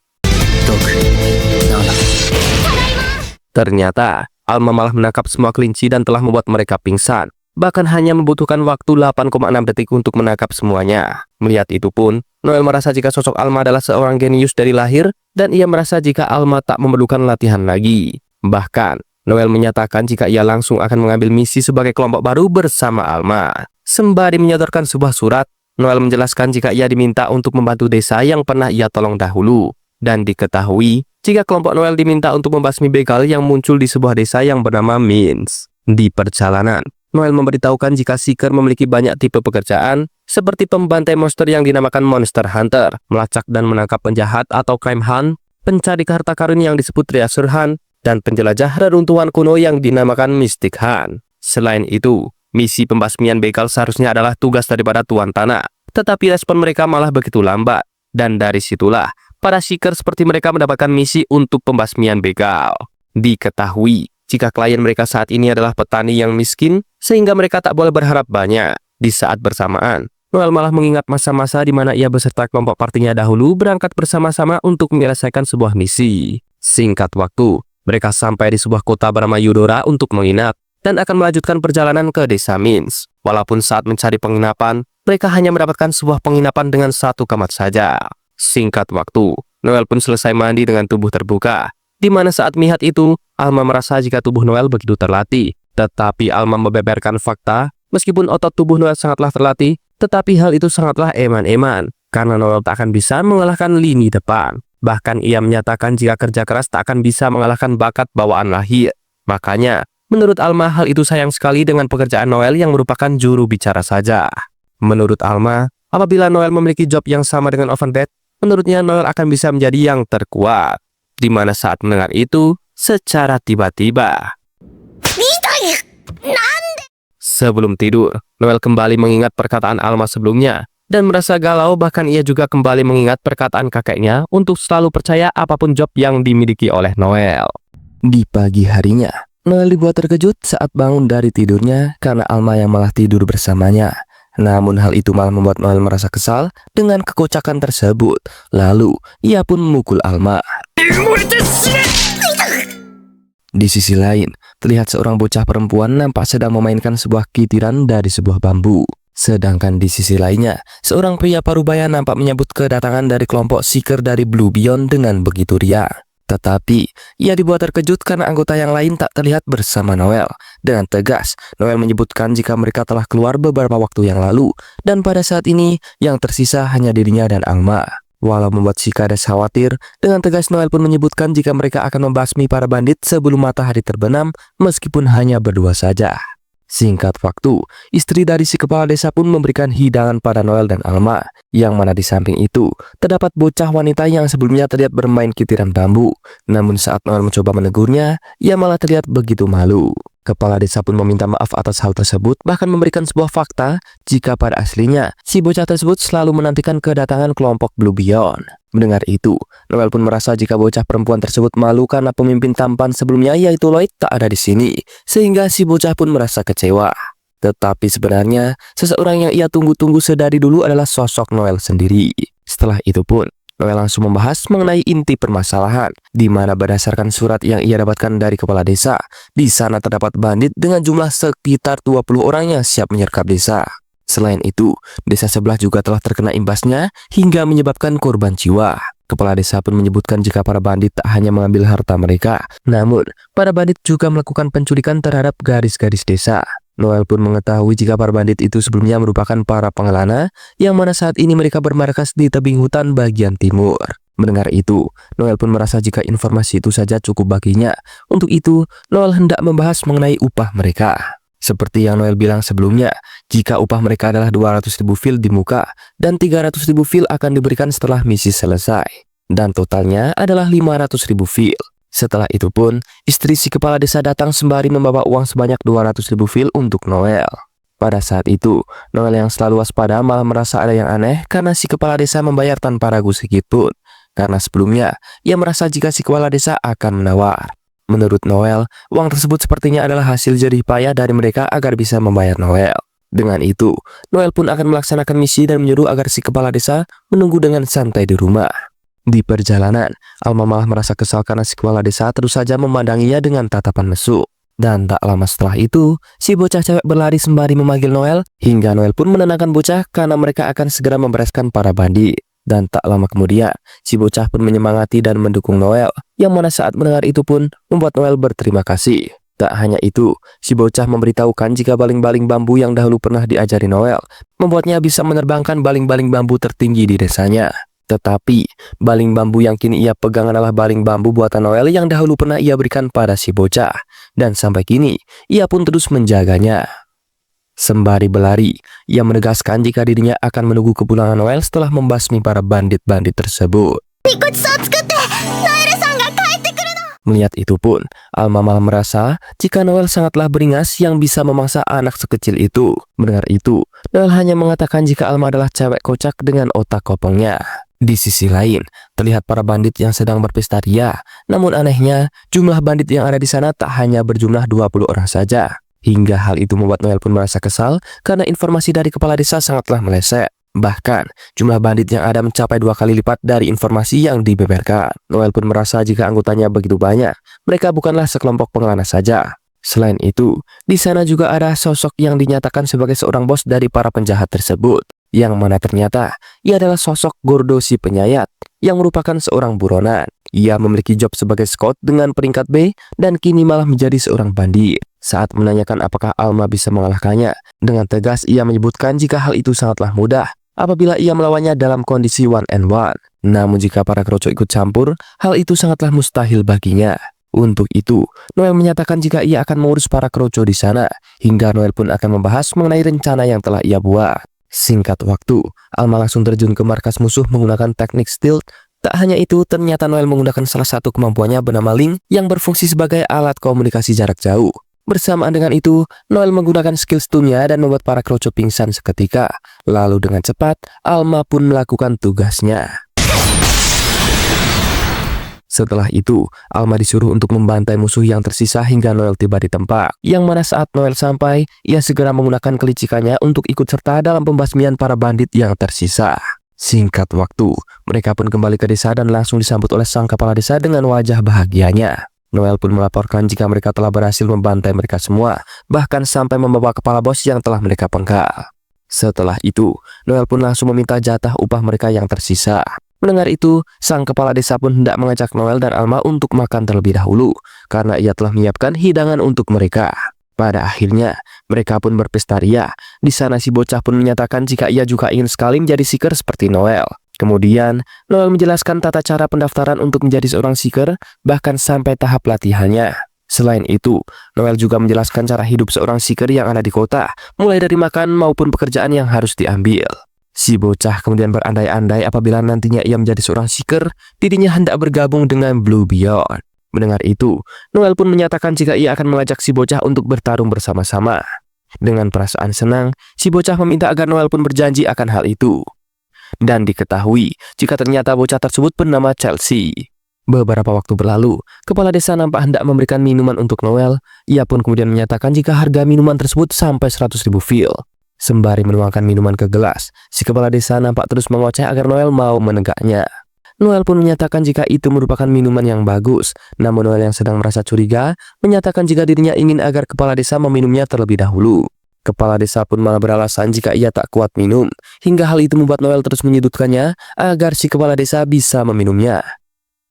Ternyata, Alma malah menangkap semua kelinci dan telah membuat mereka pingsan. Bahkan hanya membutuhkan waktu 8,6 detik untuk menangkap semuanya. Melihat itu pun, Noel merasa jika sosok Alma adalah seorang genius dari lahir, dan ia merasa jika Alma tak memerlukan latihan lagi. Bahkan, Noel menyatakan jika ia langsung akan mengambil misi sebagai kelompok baru bersama Alma. Sembari menyodorkan sebuah surat, Noel menjelaskan jika ia diminta untuk membantu desa yang pernah ia tolong dahulu. Dan diketahui jika kelompok Noel diminta untuk membasmi begal yang muncul di sebuah desa yang bernama Mins. Di perjalanan, Noel memberitahukan jika Seeker memiliki banyak tipe pekerjaan, seperti pembantai monster yang dinamakan Monster Hunter, melacak dan menangkap penjahat atau Crime Hunt, pencari harta karun yang disebut Treasure Hunt, dan penjelajah reruntuhan kuno yang dinamakan Mystic Hunt. Selain itu, misi pembasmian begal seharusnya adalah tugas daripada Tuan Tanah, tetapi respon mereka malah begitu lambat, dan dari situlah para Seeker seperti mereka mendapatkan misi untuk pembasmian begal. Diketahui jika klien mereka saat ini adalah petani yang miskin, sehingga mereka tak boleh berharap banyak. Di saat bersamaan, Noel malah mengingat masa-masa di mana ia beserta kelompok partinya dahulu berangkat bersama-sama untuk menyelesaikan sebuah misi. Singkat waktu, mereka sampai di sebuah kota bernama Eudora untuk menginap, dan akan melanjutkan perjalanan ke desa Mins. Walaupun saat mencari penginapan, mereka hanya mendapatkan sebuah penginapan dengan 1 kamar saja. Singkat waktu, Noel pun selesai mandi dengan tubuh terbuka, di mana saat melihat itu, Alma merasa jika tubuh Noel begitu terlatih. Tetapi Alma membeberkan fakta, meskipun otot tubuh Noel sangatlah terlatih, tetapi hal itu sangatlah eman-eman, karena Noel tak akan bisa mengalahkan lini depan. Bahkan ia menyatakan jika kerja keras tak akan bisa mengalahkan bakat bawaan lahir. Makanya, menurut Alma hal itu sayang sekali dengan pekerjaan Noel yang merupakan juru bicara saja. Menurut Alma, apabila Noel memiliki job yang sama dengan Ovenbet, menurutnya Noel akan bisa menjadi yang terkuat. Di mana saat mendengar itu, secara tiba-tiba, sebelum tidur, Noel kembali mengingat perkataan Alma sebelumnya dan merasa galau. Bahkan ia juga kembali mengingat perkataan kakeknya untuk selalu percaya apapun job yang dimiliki oleh Noel. Di pagi harinya, Noel dibuat terkejut saat bangun dari tidurnya karena Alma yang malah tidur bersamanya. Namun hal itu malah membuat Noel merasa kesal dengan kekocakan tersebut. Lalu, ia pun memukul Alma. Di sisi lain, terlihat seorang bocah perempuan nampak sedang memainkan sebuah kitiran dari sebuah bambu. Sedangkan di sisi lainnya, seorang pria parubaya nampak menyambut kedatangan dari kelompok Seeker dari Blue Beyond dengan begitu riang. Tetapi, ia dibuat terkejut karena anggota yang lain tak terlihat bersama Noel. Dengan tegas, Noel menyebutkan jika mereka telah keluar beberapa waktu yang lalu, dan pada saat ini, yang tersisa hanya dirinya dan Alma. Walau membuat si Kades khawatir, dengan tegas Noel pun menyebutkan jika mereka akan membasmi para bandit sebelum matahari terbenam, meskipun hanya berdua saja. Singkat waktu, istri dari si kepala desa pun memberikan hidangan pada Noel dan Alma, yang mana di samping itu, terdapat bocah wanita yang sebelumnya terlihat bermain kitiran bambu. Namun saat Noel mencoba menegurnya, ia malah terlihat begitu malu. Kepala desa pun meminta maaf atas hal tersebut, bahkan memberikan sebuah fakta jika pada aslinya, si bocah tersebut selalu menantikan kedatangan kelompok Blue Beyond. Mendengar itu, Noel pun merasa jika bocah perempuan tersebut malu karena pemimpin tampan sebelumnya yaitu Lloyd tak ada di sini, sehingga si bocah pun merasa kecewa. Tetapi sebenarnya, seseorang yang ia tunggu-tunggu sedari dulu adalah sosok Noel sendiri. Setelah itu pun, Noel langsung membahas mengenai inti permasalahan, di mana berdasarkan surat yang ia dapatkan dari kepala desa, di sana terdapat bandit dengan jumlah sekitar 20 orang yang siap menyergap desa. Selain itu, desa sebelah juga telah terkena imbasnya hingga menyebabkan korban jiwa. Kepala desa pun menyebutkan jika para bandit tak hanya mengambil harta mereka, namun para bandit juga melakukan penculikan terhadap garis-garis desa. Noel pun mengetahui jika para bandit itu sebelumnya merupakan para pengelana yang mana saat ini mereka bermarkas di tebing hutan bagian timur. Mendengar itu, Noel pun merasa jika informasi itu saja cukup baginya. Untuk itu, Noel hendak membahas mengenai upah mereka. Seperti yang Noel bilang sebelumnya, jika upah mereka adalah 200.000 fil di muka dan 300.000 fil akan diberikan setelah misi selesai. Dan totalnya adalah 500.000 fil. Setelah itu pun, istri si kepala desa datang sembari membawa uang sebanyak 200.000 fil untuk Noel. Pada saat itu, Noel yang selalu waspada malah merasa ada yang aneh karena si kepala desa membayar tanpa ragu sedikitpun. Karena sebelumnya, ia merasa jika si kepala desa akan menawar. Menurut Noel, uang tersebut sepertinya adalah hasil jerih payah dari mereka agar bisa membayar Noel. Dengan itu, Noel pun akan melaksanakan misi dan menyuruh agar si kepala desa menunggu dengan santai di rumah. Di perjalanan, Alma malah merasa kesal karena si kepala desa terus saja memandanginya dengan tatapan mesum. Dan tak lama setelah itu, si bocah cewek berlari sembari memanggil Noel, hingga Noel pun menenangkan bocah karena mereka akan segera membereskan para bandit. Dan tak lama kemudian, si bocah pun menyemangati dan mendukung Noel, yang mana saat mendengar itu pun membuat Noel berterima kasih. Tak hanya itu, si bocah memberitahukan jika baling-baling bambu yang dahulu pernah diajari Noel, membuatnya bisa menerbangkan baling-baling bambu tertinggi di desanya. Tetapi, baling bambu yang kini ia pegang adalah baling bambu buatan Noel yang dahulu pernah ia berikan pada si bocah. Dan sampai kini, ia pun terus menjaganya. Sembari berlari, ia menegaskan jika dirinya akan menunggu kepulangan Noel setelah membasmi para bandit-bandit tersebut. Melihat itu pun, Alma malah merasa jika Noel sangatlah beringas yang bisa memangsa anak sekecil itu. Mendengar itu, Noel hanya mengatakan jika Alma adalah cewek kocak dengan otak kopongnya. Di sisi lain, terlihat para bandit yang sedang berpesta ria. Namun anehnya, jumlah bandit yang ada di sana tak hanya berjumlah 20 orang saja. Hingga hal itu membuat Noel pun merasa kesal karena informasi dari kepala desa sangatlah meleset. Bahkan, jumlah bandit yang ada mencapai 2 kali lipat dari informasi yang dibeberkan. Noel pun merasa jika anggotanya begitu banyak, mereka bukanlah sekelompok pengelana saja. Selain itu, di sana juga ada sosok yang dinyatakan sebagai seorang bos dari para penjahat tersebut. Yang mana ternyata, ia adalah sosok Gordo si penyayat, yang merupakan seorang buronan. Ia memiliki job sebagai scout dengan peringkat B dan kini malah menjadi seorang bandit. Saat menanyakan apakah Alma bisa mengalahkannya, dengan tegas ia menyebutkan jika hal itu sangatlah mudah apabila ia melawannya dalam kondisi one and one. Namun jika para kroco ikut campur, hal itu sangatlah mustahil baginya. Untuk itu, Noel menyatakan jika ia akan mengurus para kroco di sana, hingga Noel pun akan membahas mengenai rencana yang telah ia buat. Singkat waktu, Alma langsung terjun ke markas musuh menggunakan teknik stealth. Tak hanya itu, ternyata Noel menggunakan salah satu kemampuannya bernama Link yang berfungsi sebagai alat komunikasi jarak jauh. Bersamaan dengan itu, Noel menggunakan skill stunnya dan membuat para kroco pingsan seketika. Lalu dengan cepat, Alma pun melakukan tugasnya. Setelah itu, Alma disuruh untuk membantai musuh yang tersisa hingga Noel tiba di tempat. Yang mana saat Noel sampai, ia segera menggunakan kelicikannya untuk ikut serta dalam pembasmian para bandit yang tersisa. Singkat waktu, mereka pun kembali ke desa dan langsung disambut oleh sang kepala desa dengan wajah bahagianya. Noel pun melaporkan jika mereka telah berhasil membantai mereka semua, bahkan sampai membawa kepala bos yang telah mereka penggal. Setelah itu, Noel pun langsung meminta jatah upah mereka yang tersisa. Mendengar itu, sang kepala desa pun hendak mengajak Noel dan Alma untuk makan terlebih dahulu, karena ia telah menyiapkan hidangan untuk mereka. Pada akhirnya, mereka pun berpesta ria. Di sana si bocah pun menyatakan jika ia juga ingin sekali menjadi seeker seperti Noel. Kemudian, Noel menjelaskan tata cara pendaftaran untuk menjadi seorang seeker, bahkan sampai tahap latihannya. Selain itu, Noel juga menjelaskan cara hidup seorang seeker yang ada di kota, mulai dari makan maupun pekerjaan yang harus diambil. Si bocah kemudian berandai-andai apabila nantinya ia menjadi seorang seeker, dirinya hendak bergabung dengan Blue Beyond. Mendengar itu, Noel pun menyatakan jika ia akan mengajak si bocah untuk bertarung bersama-sama. Dengan perasaan senang, si bocah meminta agar Noel pun berjanji akan hal itu. Dan diketahui jika ternyata bocah tersebut bernama Chelsea. Beberapa waktu berlalu, kepala desa nampak hendak memberikan minuman untuk Noel. Ia pun kemudian menyatakan jika harga minuman tersebut sampai 100.000 fil. Sembari menuangkan minuman ke gelas, si kepala desa nampak terus mengoceh agar Noel mau menegaknya. Noel pun menyatakan jika itu merupakan minuman yang bagus. Namun Noel yang sedang merasa curiga, menyatakan jika dirinya ingin agar kepala desa meminumnya terlebih dahulu. Kepala desa pun malah beralasan jika ia tak kuat minum, hingga hal itu membuat Noel terus menyudutkannya agar si kepala desa bisa meminumnya.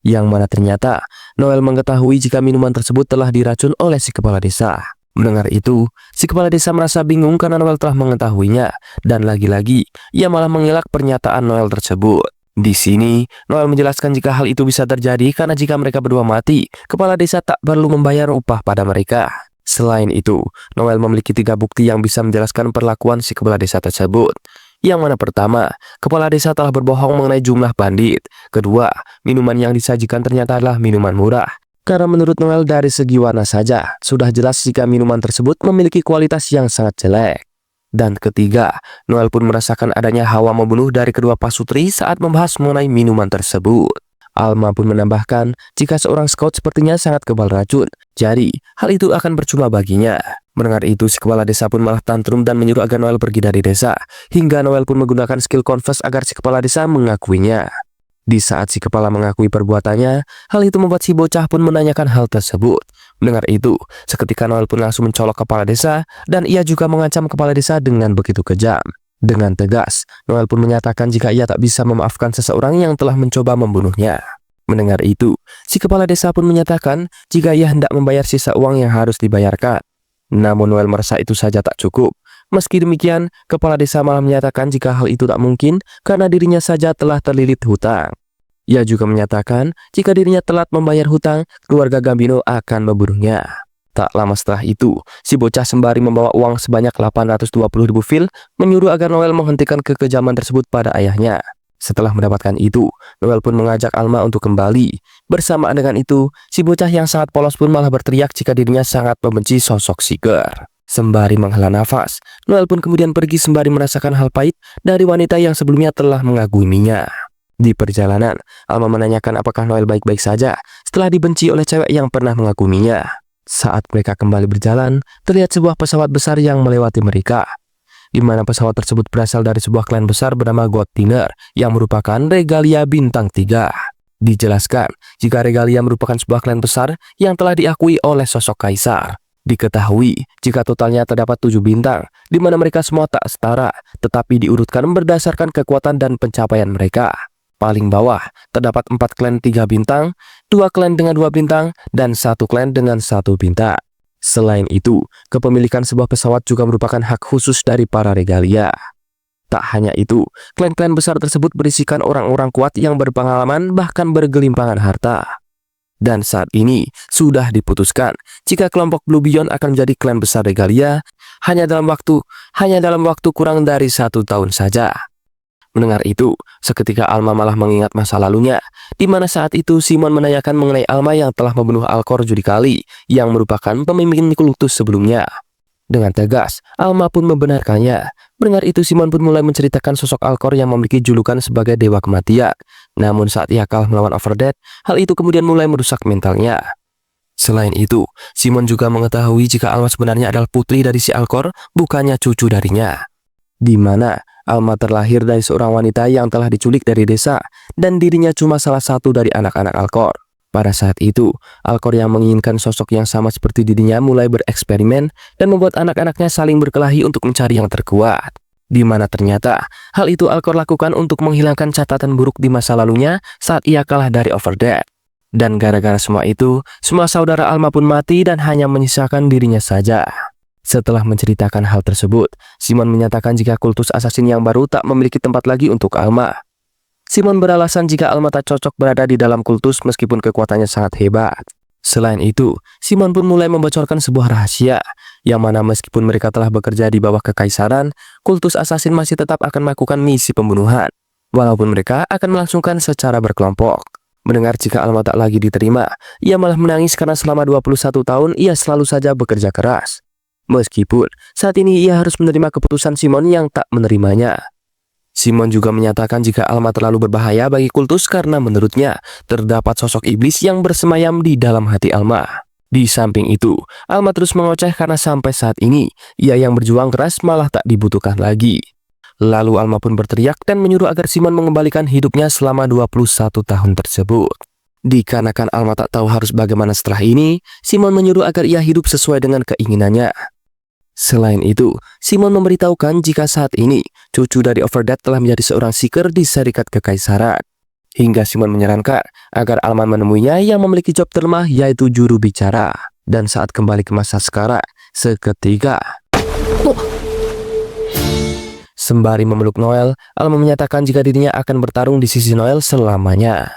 Yang mana ternyata Noel mengetahui jika minuman tersebut telah diracun oleh si kepala desa. Mendengar itu, si kepala desa merasa bingung karena Noel telah mengetahuinya, dan lagi-lagi ia malah mengelak pernyataan Noel tersebut. Di sini, Noel menjelaskan jika hal itu bisa terjadi karena jika mereka berdua mati, kepala desa tak perlu membayar upah pada mereka. Selain itu, Noel memiliki 3 bukti yang bisa menjelaskan perlakuan si kepala desa tersebut. Yang mana pertama, kepala desa telah berbohong mengenai jumlah bandit. Kedua, minuman yang disajikan ternyata adalah minuman murah. Karena menurut Noel dari segi warna saja, sudah jelas jika minuman tersebut memiliki kualitas yang sangat jelek. Dan ketiga, Noel pun merasakan adanya hawa membunuh dari kedua pasutri saat membahas mengenai minuman tersebut. Alma pun menambahkan jika seorang scout sepertinya sangat kebal racun, jadi hal itu akan percuma baginya. Mendengar itu, si kepala desa pun malah tantrum dan menyuruh agar Noel pergi dari desa, hingga Noel pun menggunakan skill confess agar si kepala desa mengakuinya. Di saat si kepala mengakui perbuatannya, hal itu membuat si bocah pun menanyakan hal tersebut. Mendengar itu, seketika Noel pun langsung mencolok kepala desa dan ia juga mengancam kepala desa dengan begitu kejam. Dengan tegas, Noel pun menyatakan jika ia tak bisa memaafkan seseorang yang telah mencoba membunuhnya. Mendengar itu, si kepala desa pun menyatakan jika ia hendak membayar sisa uang yang harus dibayarkan. Namun Noel merasa itu saja tak cukup. Meski demikian, kepala desa malah menyatakan jika hal itu tak mungkin karena dirinya saja telah terlilit hutang. Ia juga menyatakan jika dirinya telat membayar hutang, keluarga Gambino akan membunuhnya. Tak lama setelah itu, si bocah sembari membawa uang sebanyak 820.000 fil menyuruh agar Noel menghentikan kekejaman tersebut pada ayahnya. Setelah mendapatkan itu, Noel pun mengajak Alma untuk kembali. Bersamaan dengan itu, si bocah yang sangat polos pun malah berteriak jika dirinya sangat membenci sosok Seeker. Sembari menghela nafas, Noel pun kemudian pergi sembari merasakan hal pahit dari wanita yang sebelumnya telah mengaguminya. Di perjalanan, Alma menanyakan apakah Noel baik-baik saja setelah dibenci oleh cewek yang pernah mengaguminya. Saat mereka kembali berjalan, terlihat sebuah pesawat besar yang melewati mereka, di mana pesawat tersebut berasal dari sebuah klan besar bernama God Dinner yang merupakan regalia bintang 3. Dijelaskan jika regalia merupakan sebuah klan besar yang telah diakui oleh sosok kaisar. Diketahui jika totalnya terdapat 7 bintang, di mana mereka semua tak setara, tetapi diurutkan berdasarkan kekuatan dan pencapaian mereka. Paling bawah terdapat 4 klan 3 bintang, 2 klan dengan 2 bintang, dan 1 klan dengan 1 bintang. Selain itu, kepemilikan sebuah pesawat juga merupakan hak khusus dari para regalia. Tak hanya itu, klan-klan besar tersebut berisikan orang-orang kuat yang berpengalaman bahkan bergelimpangan harta. Dan saat ini sudah diputuskan jika kelompok Blue Beyond akan menjadi klan besar regalia hanya dalam waktu kurang dari 1 tahun saja. Mendengar itu, seketika Alma malah mengingat masa lalunya, di mana saat itu Simon menanyakan mengenai Alma yang telah membunuh Alcor Judicali, yang merupakan pemimpin kultus sebelumnya. Dengan tegas, Alma pun membenarkannya. Mendengar itu, Simon pun mulai menceritakan sosok Alcor yang memiliki julukan sebagai Dewa Kematian. Namun saat ia kalah melawan Overdead, hal itu kemudian mulai merusak mentalnya. Selain itu, Simon juga mengetahui jika Alma sebenarnya adalah putri dari si Alcor, bukannya cucu darinya. Di mana Alma terlahir dari seorang wanita yang telah diculik dari desa, dan dirinya cuma salah satu dari anak-anak Alcor. Pada saat itu, Alcor yang menginginkan sosok yang sama seperti dirinya mulai bereksperimen dan membuat anak-anaknya saling berkelahi untuk mencari yang terkuat. Di mana ternyata hal itu Alcor lakukan untuk menghilangkan catatan buruk di masa lalunya saat ia kalah dari Overdead. Dan gara-gara semua itu, semua saudara Alma pun mati dan hanya menyisakan dirinya saja. Setelah menceritakan hal tersebut, Simon menyatakan jika kultus asasin yang baru tak memiliki tempat lagi untuk Alma. Simon beralasan jika Alma tak cocok berada di dalam kultus meskipun kekuatannya sangat hebat. Selain itu, Simon pun mulai membocorkan sebuah rahasia, yang mana meskipun mereka telah bekerja di bawah kekaisaran, kultus asasin masih tetap akan melakukan misi pembunuhan, walaupun mereka akan melangsungkan secara berkelompok. Mendengar jika Alma tak lagi diterima, ia malah menangis karena selama 21 tahun ia selalu saja bekerja keras. Meskipun saat ini ia harus menerima keputusan Simon yang tak menerimanya. Simon juga menyatakan jika Alma terlalu berbahaya bagi kultus karena menurutnya terdapat sosok iblis yang bersemayam di dalam hati Alma. Di samping itu, Alma terus mengoceh karena sampai saat ini ia yang berjuang keras malah tak dibutuhkan lagi. Lalu Alma pun berteriak dan menyuruh agar Simon mengembalikan hidupnya selama 21 tahun tersebut. Dikarenakan Alma tak tahu harus bagaimana setelah ini, Simon menyuruh agar ia hidup sesuai dengan keinginannya. Selain itu, Simon memberitahukan jika saat ini cucu dari Overdead telah menjadi seorang Seeker di Serikat Kekaisaran. Hingga Simon menyarankan agar Alma menemuinya yang memiliki job terlemah yaitu juru bicara. Dan saat kembali ke masa sekarang, seketika Sembari memeluk Noel, Alma menyatakan jika dirinya akan bertarung di sisi Noel selamanya.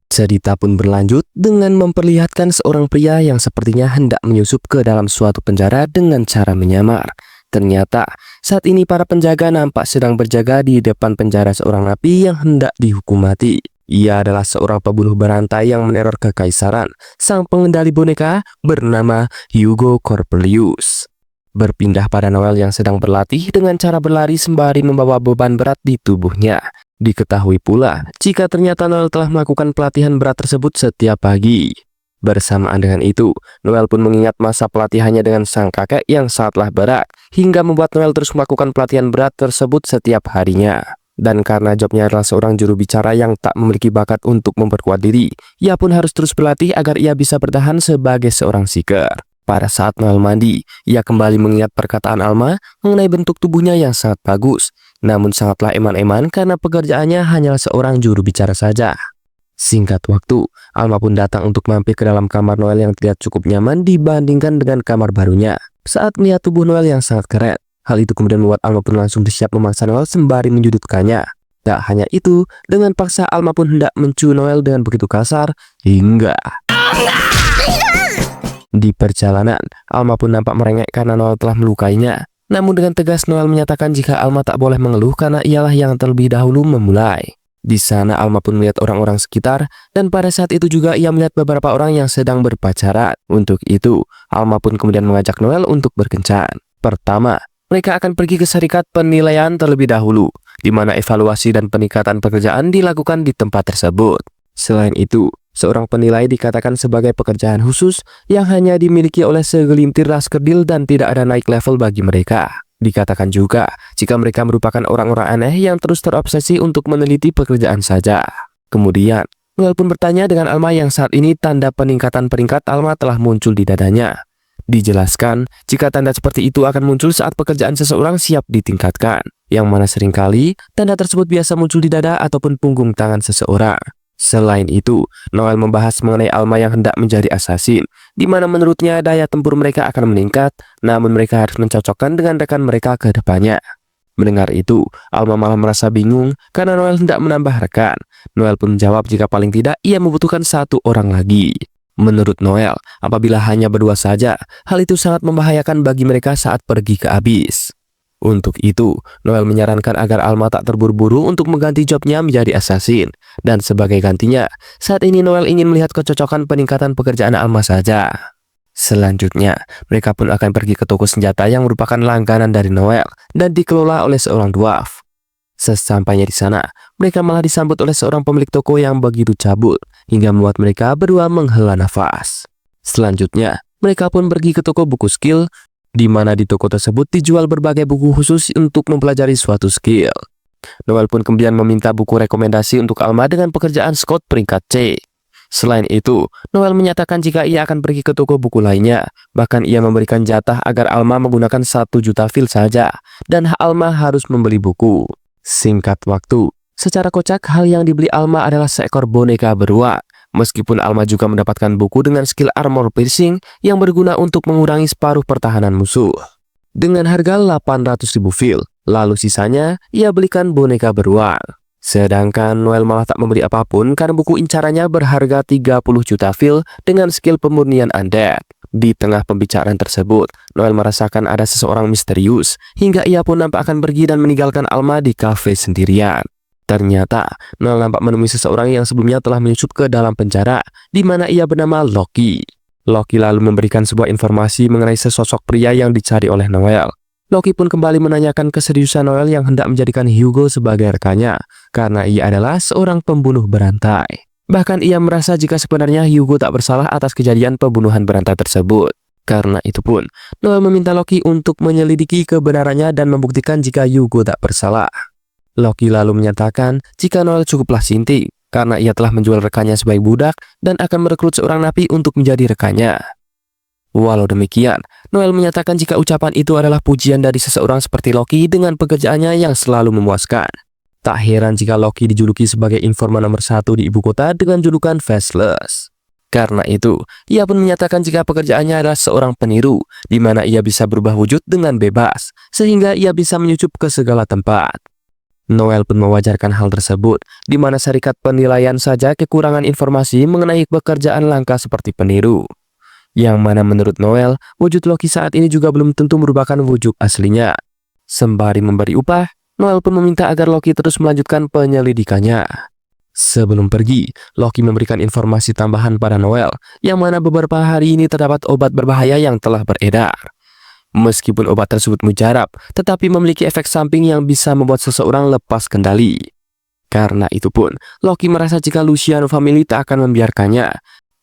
Cerita pun berlanjut dengan memperlihatkan seorang pria yang sepertinya hendak menyusup ke dalam suatu penjara dengan cara menyamar. Ternyata, saat ini para penjaga nampak sedang berjaga di depan penjara seorang napi yang hendak dihukum mati. Ia adalah seorang pembunuh berantai yang meneror kekaisaran, sang pengendali boneka bernama Hugo Corpelius. Berpindah pada Noel yang sedang berlatih dengan cara berlari sembari membawa beban berat di tubuhnya. Diketahui pula jika ternyata Noel telah melakukan pelatihan berat tersebut setiap pagi. Bersamaan dengan itu, Noel pun mengingat masa pelatihannya dengan sang kakek yang sangatlah berat, hingga membuat Noel terus melakukan pelatihan berat tersebut setiap harinya. Dan karena jobnya adalah seorang juru bicara yang tak memiliki bakat untuk memperkuat diri, ia pun harus terus berlatih agar ia bisa bertahan sebagai seorang seeker. Pada saat Noel mandi, ia kembali mengingat perkataan Alma mengenai bentuk tubuhnya yang sangat bagus, namun sangatlah eman-eman karena pekerjaannya hanyalah seorang juru bicara saja. Singkat waktu, Alma pun datang untuk mampir ke dalam kamar Noel yang terlihat cukup nyaman dibandingkan dengan kamar barunya. Saat melihat tubuh Noel yang sangat keren, hal itu kemudian membuat Alma pun langsung bersiap memaksa Noel sembari menyudutkannya. Tak hanya itu, dengan paksa Alma pun hendak mencu Noel dengan begitu kasar, hingga di perjalanan, Alma pun nampak merengek karena Noel telah melukainya. Namun dengan tegas Noel menyatakan jika Alma tak boleh mengeluh karena ialah yang terlebih dahulu memulai. Di sana Alma pun melihat orang-orang sekitar dan pada saat itu juga ia melihat beberapa orang yang sedang berpacaran. Untuk itu, Alma pun kemudian mengajak Noel untuk berkencan. Pertama, mereka akan pergi ke serikat penilaian terlebih dahulu, di mana evaluasi dan peningkatan pekerjaan dilakukan di tempat tersebut. Selain itu, seorang penilai dikatakan sebagai pekerjaan khusus yang hanya dimiliki oleh segelintir ras kerdil dan tidak ada naik level bagi mereka. Dikatakan juga jika mereka merupakan orang-orang aneh yang terus terobsesi untuk meneliti pekerjaan saja. Kemudian, Noel pun bertanya dengan Alma yang saat ini tanda peningkatan peringkat Alma telah muncul di dadanya. Dijelaskan jika tanda seperti itu akan muncul saat pekerjaan seseorang siap ditingkatkan, yang mana seringkali tanda tersebut biasa muncul di dada ataupun punggung tangan seseorang. Selain itu, Noel membahas mengenai Alma yang hendak menjadi assassin, di mana menurutnya daya tempur mereka akan meningkat, namun mereka harus mencocokkan dengan rekan mereka ke depannya. Mendengar itu, Alma malah merasa bingung karena Noel hendak menambah rekan. Noel pun menjawab jika paling tidak ia membutuhkan satu orang lagi. Menurut Noel, apabila hanya berdua saja, hal itu sangat membahayakan bagi mereka saat pergi ke abyss. Untuk itu, Noel menyarankan agar Alma tak terburu-buru untuk mengganti jobnya menjadi assassin. Dan sebagai gantinya, saat ini Noel ingin melihat kecocokan peningkatan pekerjaan Alma saja. Selanjutnya, mereka pun akan pergi ke toko senjata yang merupakan langganan dari Noel dan dikelola oleh seorang dwarf. Sesampainya di sana, mereka malah disambut oleh seorang pemilik toko yang begitu cabul, hingga membuat mereka berdua menghela nafas. Selanjutnya, mereka pun pergi ke toko buku skill, di mana di toko tersebut dijual berbagai buku khusus untuk mempelajari suatu skill. Noel pun kemudian meminta buku rekomendasi untuk Alma dengan pekerjaan scout peringkat C. Selain itu, Noel menyatakan jika ia akan pergi ke toko buku lainnya, bahkan ia memberikan jatah agar Alma menggunakan 1 juta fil saja, dan Alma harus membeli buku. Singkat waktu, secara kocak hal yang dibeli Alma adalah seekor boneka beruang. Meskipun Alma juga mendapatkan buku dengan skill armor piercing yang berguna untuk mengurangi separuh pertahanan musuh. Dengan harga 800.000 fil, lalu sisanya ia belikan boneka beruang. Sedangkan Noel malah tak memberi apapun karena buku incarannya berharga 30 juta fil dengan skill pemurnian undead. Di tengah pembicaraan tersebut, Noel merasakan ada seseorang misterius, hingga ia pun nampak akan pergi dan meninggalkan Alma di kafe sendirian. Ternyata, Noel nampak menemui seseorang yang sebelumnya telah menyusup ke dalam penjara, di mana ia bernama Loki. Loki lalu memberikan sebuah informasi mengenai sesosok pria yang dicari oleh Noel. Loki pun kembali menanyakan keseriusan Noel yang hendak menjadikan Hugo sebagai rekannya, karena ia adalah seorang pembunuh berantai. Bahkan ia merasa jika sebenarnya Hugo tak bersalah atas kejadian pembunuhan berantai tersebut. Karena itu pun, Noel meminta Loki untuk menyelidiki kebenarannya dan membuktikan jika Hugo tak bersalah. Loki lalu menyatakan jika Noel cukuplah sinting karena ia telah menjual rekannya sebagai budak dan akan merekrut seorang napi untuk menjadi rekannya. Walau demikian, Noel menyatakan jika ucapan itu adalah pujian dari seseorang seperti Loki dengan pekerjaannya yang selalu memuaskan. Tak heran jika Loki dijuluki sebagai informan nomor 1 di ibu kota dengan julukan Faceless. Karena itu, ia pun menyatakan jika pekerjaannya adalah seorang peniru, di mana ia bisa berubah wujud dengan bebas, sehingga ia bisa menyusup ke segala tempat. Noel pun mewajarkan hal tersebut, di mana serikat penilaian saja kekurangan informasi mengenai pekerjaan langka seperti peniru. Yang mana menurut Noel, wujud Loki saat ini juga belum tentu merupakan wujud aslinya. Sembari memberi upah, Noel pun meminta agar Loki terus melanjutkan penyelidikannya. Sebelum pergi, Loki memberikan informasi tambahan pada Noel, yang mana beberapa hari ini terdapat obat berbahaya yang telah beredar. Meskipun obat tersebut mujarab, tetapi memiliki efek samping yang bisa membuat seseorang lepas kendali. Karena itu pun, Loki merasa jika Luciano Family tak akan membiarkannya.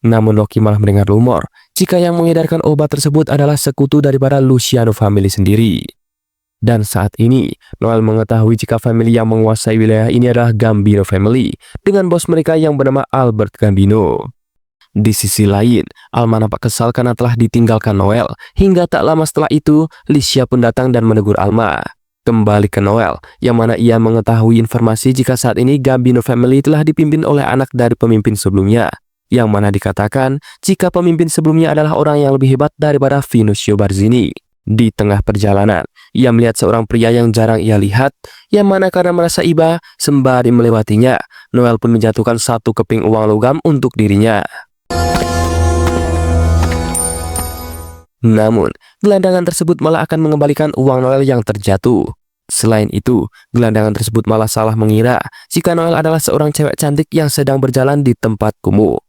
Namun Loki malah mendengar rumor, jika yang mengedarkan obat tersebut adalah sekutu daripada Luciano Family sendiri. Dan saat ini, Noel mengetahui jika family yang menguasai wilayah ini adalah Gambino Family, dengan bos mereka yang bernama Albert Gambino. Di sisi lain, Alma nampak kesal karena telah ditinggalkan Noel, hingga tak lama setelah itu, Licia pun datang dan menegur Alma. Kembali ke Noel, yang mana ia mengetahui informasi jika saat ini Gambino Family telah dipimpin oleh anak dari pemimpin sebelumnya, yang mana dikatakan jika pemimpin sebelumnya adalah orang yang lebih hebat daripada Venucio Barzini. Di tengah perjalanan, ia melihat seorang pria yang jarang ia lihat, yang mana karena merasa iba, sembari melewatinya, Noel pun menjatuhkan satu keping uang logam untuk dirinya. Namun, gelandangan tersebut malah akan mengembalikan uang Noel yang terjatuh. Selain itu, gelandangan tersebut malah salah mengira jika Noel adalah seorang cewek cantik yang sedang berjalan di tempat kumuh.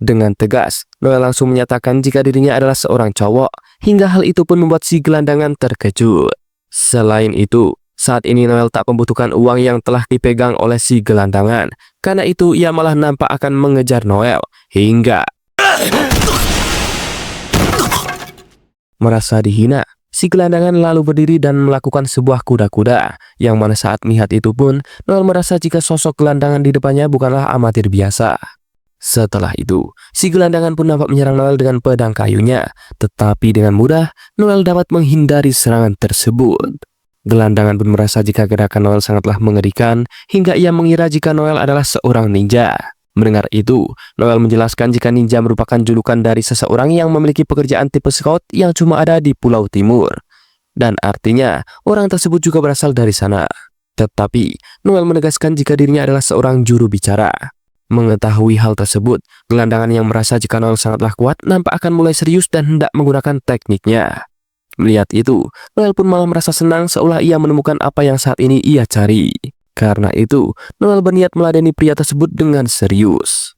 Dengan tegas, Noel langsung menyatakan jika dirinya adalah seorang cowok, hingga hal itu pun membuat si gelandangan terkejut. Selain itu, saat ini Noel tak membutuhkan uang yang telah dipegang oleh si gelandangan. Karena itu, ia malah nampak akan mengejar Noel, hingga merasa dihina. Si gelandangan lalu berdiri dan melakukan sebuah kuda-kuda, yang mana saat melihat itu pun, Noel merasa jika sosok gelandangan di depannya bukanlah amatir biasa. Setelah itu, si gelandangan pun nampak menyerang Noel dengan pedang kayunya, tetapi dengan mudah, Noel dapat menghindari serangan tersebut. Gelandangan pun merasa jika gerakan Noel sangatlah mengerikan, hingga ia mengira jika Noel adalah seorang ninja. Mendengar itu, Noel menjelaskan jika ninja merupakan julukan dari seseorang yang memiliki pekerjaan tipe scout yang cuma ada di Pulau Timur. Dan artinya, orang tersebut juga berasal dari sana. Tetapi, Noel menegaskan jika dirinya adalah seorang juru bicara. Mengetahui hal tersebut, gelandangan yang merasa jika Noel sangatlah kuat nampak akan mulai serius dan hendak menggunakan tekniknya. Melihat itu, Noel pun malah merasa senang seolah ia menemukan apa yang saat ini ia cari. Karena itu, Noel berniat meladeni pria tersebut dengan serius.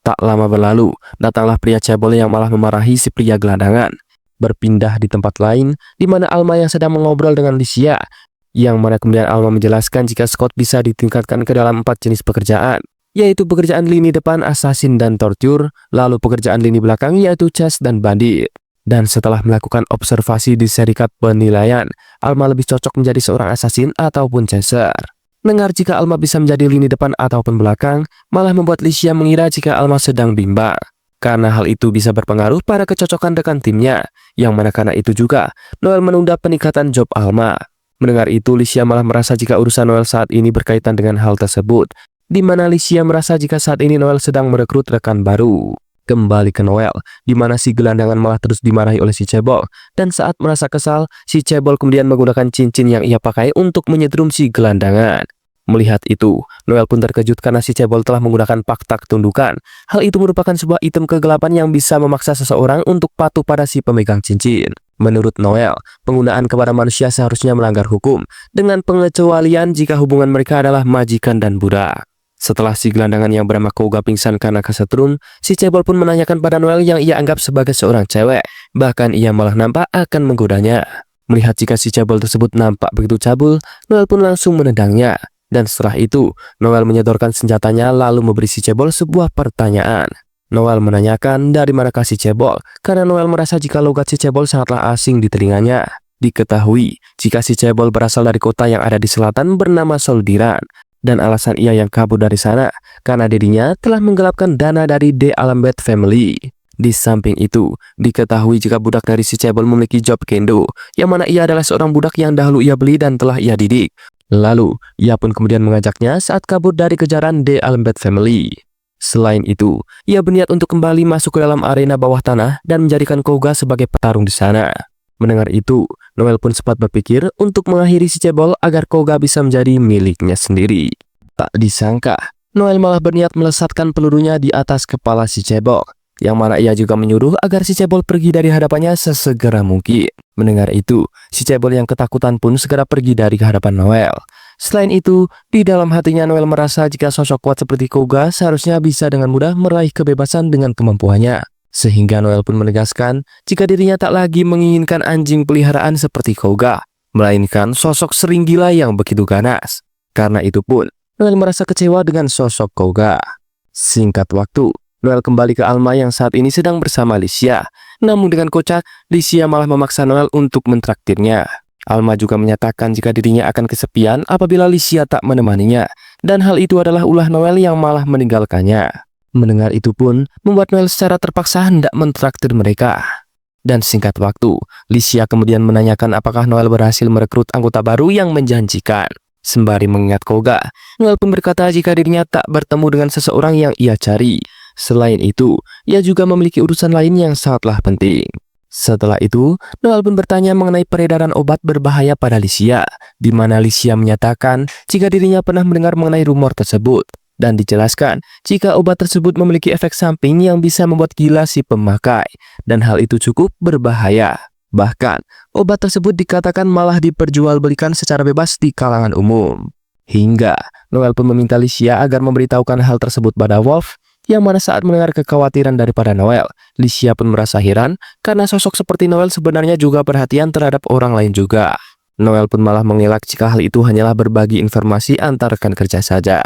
Tak lama berlalu, datanglah pria cebol yang malah memarahi si pria gelandangan. Berpindah di tempat lain, di mana Alma yang sedang mengobrol dengan Licia, yang mana kemudian Alma menjelaskan jika Scott bisa ditingkatkan ke dalam 4 jenis pekerjaan, yaitu pekerjaan lini depan, assassin, dan torture, lalu pekerjaan lini belakang yaitu chess dan bandit. Dan setelah melakukan observasi di serikat penilaian, Alma lebih cocok menjadi seorang assassin ataupun chaser. Dengar jika Alma bisa menjadi lini depan ataupun belakang, malah membuat Licia mengira jika Alma sedang bimbang. Karena hal itu bisa berpengaruh pada kecocokan rekan timnya, yang mana karena itu juga, Noel menunda peningkatan job Alma. Mendengar itu, Licia malah merasa jika urusan Noel saat ini berkaitan dengan hal tersebut, di mana Licia merasa jika saat ini Noel sedang merekrut rekan baru. Kembali ke Noel, di mana si gelandangan malah terus dimarahi oleh si cebol, dan saat merasa kesal, si cebol kemudian menggunakan cincin yang ia pakai untuk menyetrum si gelandangan. Melihat itu, Noel pun terkejut karena si cebol telah menggunakan paktak tundukan. Hal itu merupakan sebuah item kegelapan yang bisa memaksa seseorang untuk patuh pada si pemegang cincin. Menurut Noel, penggunaan kepada manusia seharusnya melanggar hukum, dengan pengecualian jika hubungan mereka adalah majikan dan budak. Setelah si gelandangan yang bernama Koga pingsan karena kesetrum, si cebol pun menanyakan pada Noel yang ia anggap sebagai seorang cewek, bahkan ia malah nampak akan menggodanya. Melihat jika si cebol tersebut nampak begitu cabul, Noel pun langsung menendangnya. Dan setelah itu, Noel menyodorkan senjatanya lalu memberi si cebol sebuah pertanyaan. Noel menanyakan dari manakah si cebol, karena Noel merasa jika logat si cebol sangatlah asing di telinganya. Diketahui jika si cebol berasal dari kota yang ada di selatan bernama Soldiran, dan alasan ia yang kabur dari sana karena dirinya telah menggelapkan dana dari The Alambet Family. Di samping itu, diketahui jika budak dari si cebol memiliki job kendo, yang mana ia adalah seorang budak yang dahulu ia beli dan telah ia didik. Lalu, ia pun kemudian mengajaknya saat kabur dari kejaran The Alambet Family. Selain itu, ia berniat untuk kembali masuk ke dalam arena bawah tanah dan menjadikan Koga sebagai petarung di sana. Mendengar itu, Noel pun sempat berpikir untuk mengakhiri si cebol agar Koga bisa menjadi miliknya sendiri. Tak disangka, Noel malah berniat melesatkan pelurunya di atas kepala si cebol, yang mana ia juga menyuruh agar si cebol pergi dari hadapannya sesegera mungkin. Mendengar itu, si cebol yang ketakutan pun segera pergi dari hadapan Noel. Selain itu, di dalam hatinya Noel merasa jika sosok kuat seperti Koga seharusnya bisa dengan mudah meraih kebebasan dengan kemampuannya. Sehingga Noel pun menegaskan jika dirinya tak lagi menginginkan anjing peliharaan seperti Koga, melainkan sosok sering gila yang begitu ganas. Karena itu pun, Noel merasa kecewa dengan sosok Koga. Singkat waktu, Noel kembali ke Alma yang saat ini sedang bersama Licia. Namun dengan kocak, Licia malah memaksa Noel untuk mentraktirnya. Alma juga menyatakan jika dirinya akan kesepian apabila Licia tak menemaninya, dan hal itu adalah ulah Noel yang malah meninggalkannya. Mendengar itu pun membuat Noel secara terpaksa hendak mentraktir mereka. Dan singkat waktu, Licia kemudian menanyakan apakah Noel berhasil merekrut anggota baru yang menjanjikan. Sembari mengingat Koga, Noel pun berkata jika dirinya tak bertemu dengan seseorang yang ia cari. Selain itu, ia juga memiliki urusan lain yang sangatlah penting. Setelah itu, Noel pun bertanya mengenai peredaran obat berbahaya pada Licia, di mana Licia menyatakan jika dirinya pernah mendengar mengenai rumor tersebut, dan dijelaskan jika obat tersebut memiliki efek samping yang bisa membuat gila si pemakai, dan hal itu cukup berbahaya. Bahkan, obat tersebut dikatakan malah diperjualbelikan secara bebas di kalangan umum. Hingga, Noel pun meminta Licia agar memberitahukan hal tersebut pada Wolf, yang mana saat mendengar kekhawatiran daripada Noel, Licia pun merasa heran karena sosok seperti Noel sebenarnya juga perhatian terhadap orang lain juga. Noel pun malah mengelak jika hal itu hanyalah berbagi informasi antar rekan kerja saja.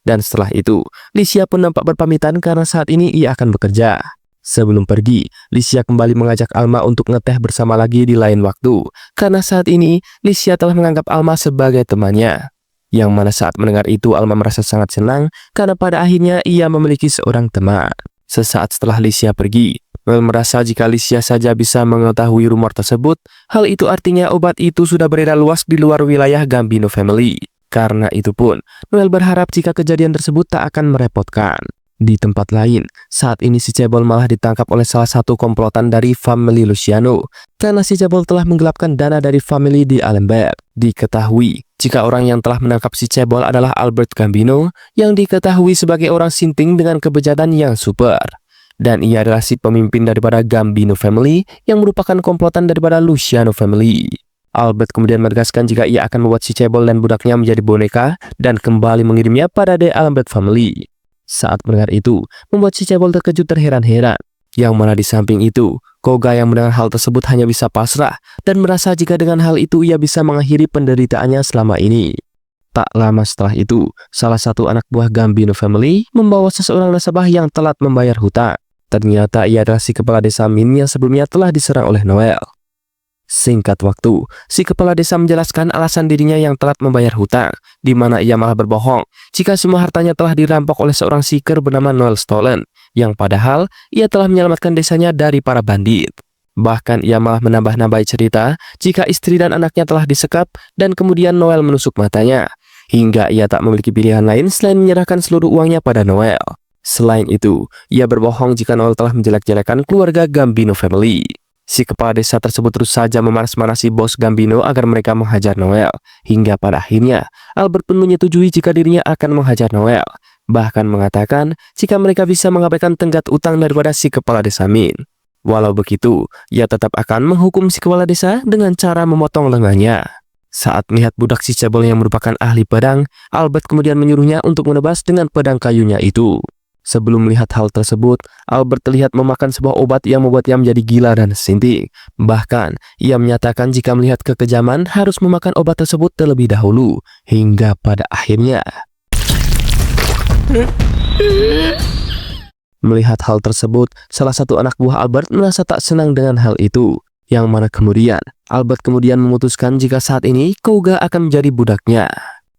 Dan setelah itu, Licia pun nampak berpamitan karena saat ini ia akan bekerja. Sebelum pergi, Licia kembali mengajak Alma untuk ngeteh bersama lagi di lain waktu, karena saat ini Licia telah menganggap Alma sebagai temannya. Yang mana saat mendengar itu Alma merasa sangat senang karena pada akhirnya ia memiliki seorang teman. Sesaat setelah Licia pergi, Noel merasa jika Licia saja bisa mengetahui rumor tersebut, hal itu artinya obat itu sudah beredar luas di luar wilayah Gambino Family. Karena itu pun, Noel berharap jika kejadian tersebut tak akan merepotkan. Di tempat lain, saat ini si cebol malah ditangkap oleh salah satu komplotan dari famili Luciano, karena si cebol telah menggelapkan dana dari famili di Alembert. Diketahui jika orang yang telah menangkap si cebol adalah Albert Gambino, yang diketahui sebagai orang sinting dengan kebejatan yang super. Dan ia adalah si pemimpin daripada Gambino Family yang merupakan komplotan daripada Luciano Family. Albert kemudian menegaskan jika ia akan membuat si cebol dan budaknya menjadi boneka dan kembali mengirimnya pada The Albert Family. Saat mendengar itu, membuat si cebol terkejut terheran-heran. Yang mana di samping itu, Koga yang mendengar hal tersebut hanya bisa pasrah dan merasa jika dengan hal itu ia bisa mengakhiri penderitaannya selama ini. Tak lama setelah itu, salah satu anak buah Gambino Family membawa seseorang nasabah yang telat membayar hutang. Ternyata ia adalah si kepala desa Min yang sebelumnya telah diserang oleh Noel. Singkat waktu, si kepala desa menjelaskan alasan dirinya yang telat membayar hutang, di mana ia malah berbohong jika semua hartanya telah dirampok oleh seorang seeker bernama Noel Stolen, yang padahal ia telah menyelamatkan desanya dari para bandit. Bahkan ia malah menambah-nambahi cerita jika istri dan anaknya telah disekap dan kemudian Noel menusuk matanya, hingga ia tak memiliki pilihan lain selain menyerahkan seluruh uangnya pada Noel. Selain itu, ia berbohong jika Noel telah menjelek-jelekan keluarga Gambino Family. Si kepala desa tersebut terus saja memanas-manasi bos Gambino agar mereka menghajar Noel, hingga pada akhirnya Albert pun menyetujui jika dirinya akan menghajar Noel, bahkan mengatakan jika mereka bisa mengabaikan tenggat utang daripada si kepala desa Min. Walau begitu, ia tetap akan menghukum si kepala desa dengan cara memotong lengannya. Saat melihat budak si cebol yang merupakan ahli pedang, Albert kemudian menyuruhnya untuk menebas dengan pedang kayunya itu. Sebelum melihat hal tersebut, Albert terlihat memakan sebuah obat yang membuatnya menjadi gila dan sinting. Bahkan, ia menyatakan jika melihat kekejaman harus memakan obat tersebut terlebih dahulu, hingga pada akhirnya. Melihat hal tersebut, salah satu anak buah Albert merasa tak senang dengan hal itu, yang mana kemudian, Albert kemudian memutuskan jika saat ini Koga akan menjadi budaknya.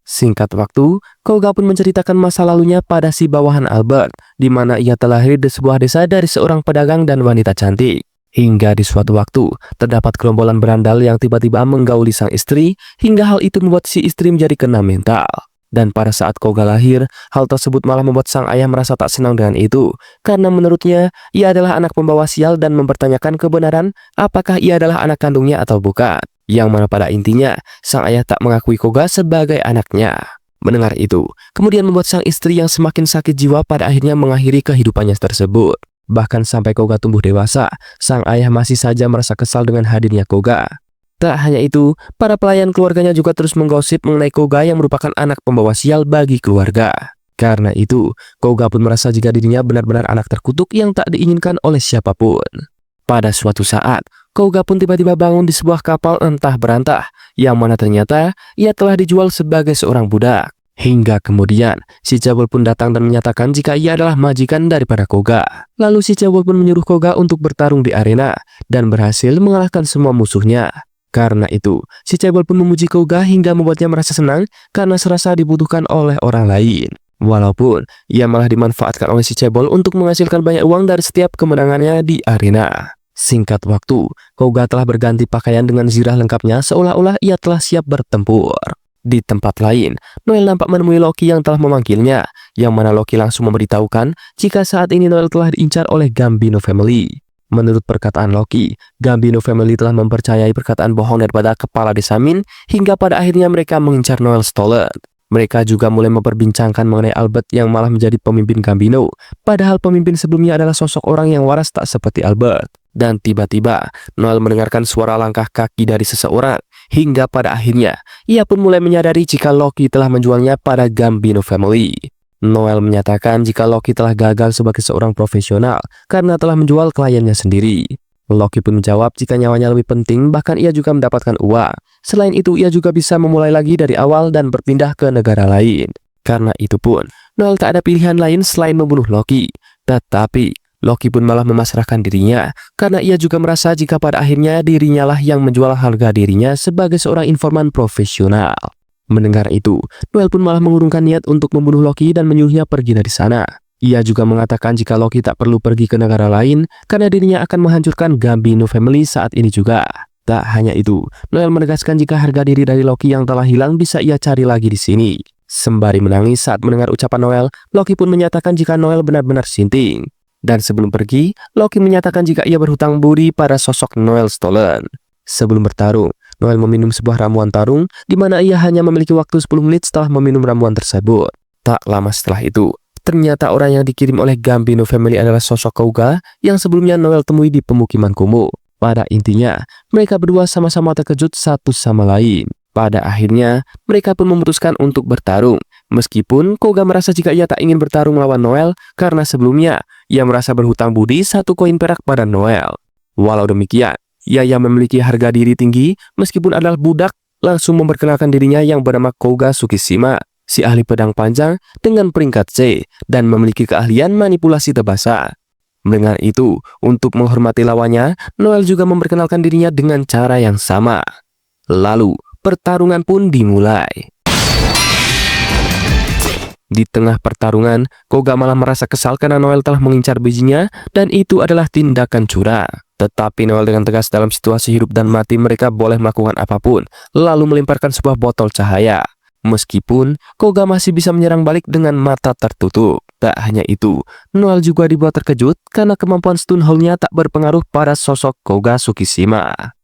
Singkat waktu, Koga pun menceritakan masa lalunya pada si bawahan Albert, di mana ia telah lahir di sebuah desa dari seorang pedagang dan wanita cantik. Hingga di suatu waktu, terdapat gerombolan berandal yang tiba-tiba menggauli sang istri, hingga hal itu membuat si istri menjadi kena mental. Dan pada saat Koga lahir, hal tersebut malah membuat sang ayah merasa tak senang dengan itu. Karena menurutnya, ia adalah anak pembawa sial dan mempertanyakan kebenaran apakah ia adalah anak kandungnya atau bukan. Yang mana pada intinya, sang ayah tak mengakui Koga sebagai anaknya. Mendengar itu, kemudian membuat sang istri yang semakin sakit jiwa pada akhirnya mengakhiri kehidupannya tersebut. Bahkan sampai Koga tumbuh dewasa, sang ayah masih saja merasa kesal dengan hadirnya Koga. Tak hanya itu, para pelayan keluarganya juga terus menggosip mengenai Koga yang merupakan anak pembawa sial bagi keluarga. Karena itu, Koga pun merasa jika dirinya benar-benar anak terkutuk yang tak diinginkan oleh siapapun. Pada suatu saat, Koga pun tiba-tiba bangun di sebuah kapal entah berantah, yang mana ternyata ia telah dijual sebagai seorang budak. Hingga kemudian, si Cebol pun datang dan menyatakan jika ia adalah majikan daripada Koga. Lalu si Cebol pun menyuruh Koga untuk bertarung di arena, dan berhasil mengalahkan semua musuhnya. Karena itu, si Cebol pun memuji Koga hingga membuatnya merasa senang karena serasa dibutuhkan oleh orang lain. Walaupun, ia malah dimanfaatkan oleh si Cebol untuk menghasilkan banyak uang dari setiap kemenangannya di arena. Singkat waktu, Koga telah berganti pakaian dengan zirah lengkapnya seolah-olah ia telah siap bertempur. Di tempat lain, Noel nampak menemui Loki yang telah memanggilnya, yang mana Loki langsung memberitahukan jika saat ini Noel telah diincar oleh Gambino Family. Menurut perkataan Loki, Gambino Family telah mempercayai perkataan bohong daripada kepala desa Min hingga pada akhirnya mereka mengincar Noel Stolen. Mereka juga mulai memperbincangkan mengenai Albert yang malah menjadi pemimpin Gambino, padahal pemimpin sebelumnya adalah sosok orang yang waras tak seperti Albert. Dan tiba-tiba, Noel mendengarkan suara langkah kaki dari seseorang, hingga pada akhirnya, ia pun mulai menyadari jika Loki telah menjualnya pada Gambino Family. Noel menyatakan jika Loki telah gagal sebagai seorang profesional karena telah menjual kliennya sendiri. Loki pun menjawab jika nyawanya lebih penting, bahkan ia juga mendapatkan uang. Selain itu, ia juga bisa memulai lagi dari awal dan berpindah ke negara lain. Karena itu pun, Noel tak ada pilihan lain selain membunuh Loki. Tetapi, Loki pun malah memasrahkan dirinya karena ia juga merasa jika pada akhirnya dirinya lah yang menjual harga dirinya sebagai seorang informan profesional. Mendengar itu, Noel pun malah mengurungkan niat untuk membunuh Loki dan menyuruhnya pergi dari sana. Ia juga mengatakan jika Loki tak perlu pergi ke negara lain karena dirinya akan menghancurkan Gambino Family saat ini juga. Tak hanya itu, Noel menegaskan jika harga diri dari Loki yang telah hilang bisa ia cari lagi di sini. Sembari menangis saat mendengar ucapan Noel, Loki pun menyatakan jika Noel benar-benar sinting. Dan sebelum pergi, Loki menyatakan jika ia berhutang budi pada sosok Noel Stolen. Sebelum bertarung, Noel meminum sebuah ramuan tarung, di mana ia hanya memiliki waktu 10 menit setelah meminum ramuan tersebut. Tak lama setelah itu, ternyata orang yang dikirim oleh Gambino Family adalah sosok Koga yang sebelumnya Noel temui di pemukiman kumuh. Pada intinya, mereka berdua sama-sama terkejut satu sama lain. Pada akhirnya, mereka pun memutuskan untuk bertarung. Meskipun Koga merasa jika ia tak ingin bertarung melawan Noel karena sebelumnya ia merasa berhutang budi 1 koin perak pada Noel. Walau demikian, ia yang memiliki harga diri tinggi meskipun adalah budak langsung memperkenalkan dirinya yang bernama Koga Tsukishima, si ahli pedang panjang dengan peringkat C dan memiliki keahlian manipulasi tebasa. Mendengar itu, untuk menghormati lawannya, Noel juga memperkenalkan dirinya dengan cara yang sama. Lalu, pertarungan pun dimulai. Di tengah pertarungan, Koga malah merasa kesal karena Noel telah mengincar bijinya dan itu adalah tindakan curang. Tetapi Noel dengan tegas dalam situasi hidup dan mati mereka boleh melakukan apapun, lalu melemparkan sebuah botol cahaya. Meskipun Koga masih bisa menyerang balik dengan mata tertutup. Tak hanya itu, Noel juga dibuat terkejut karena kemampuan stun hole-nya tak berpengaruh pada sosok Koga Tsukishima.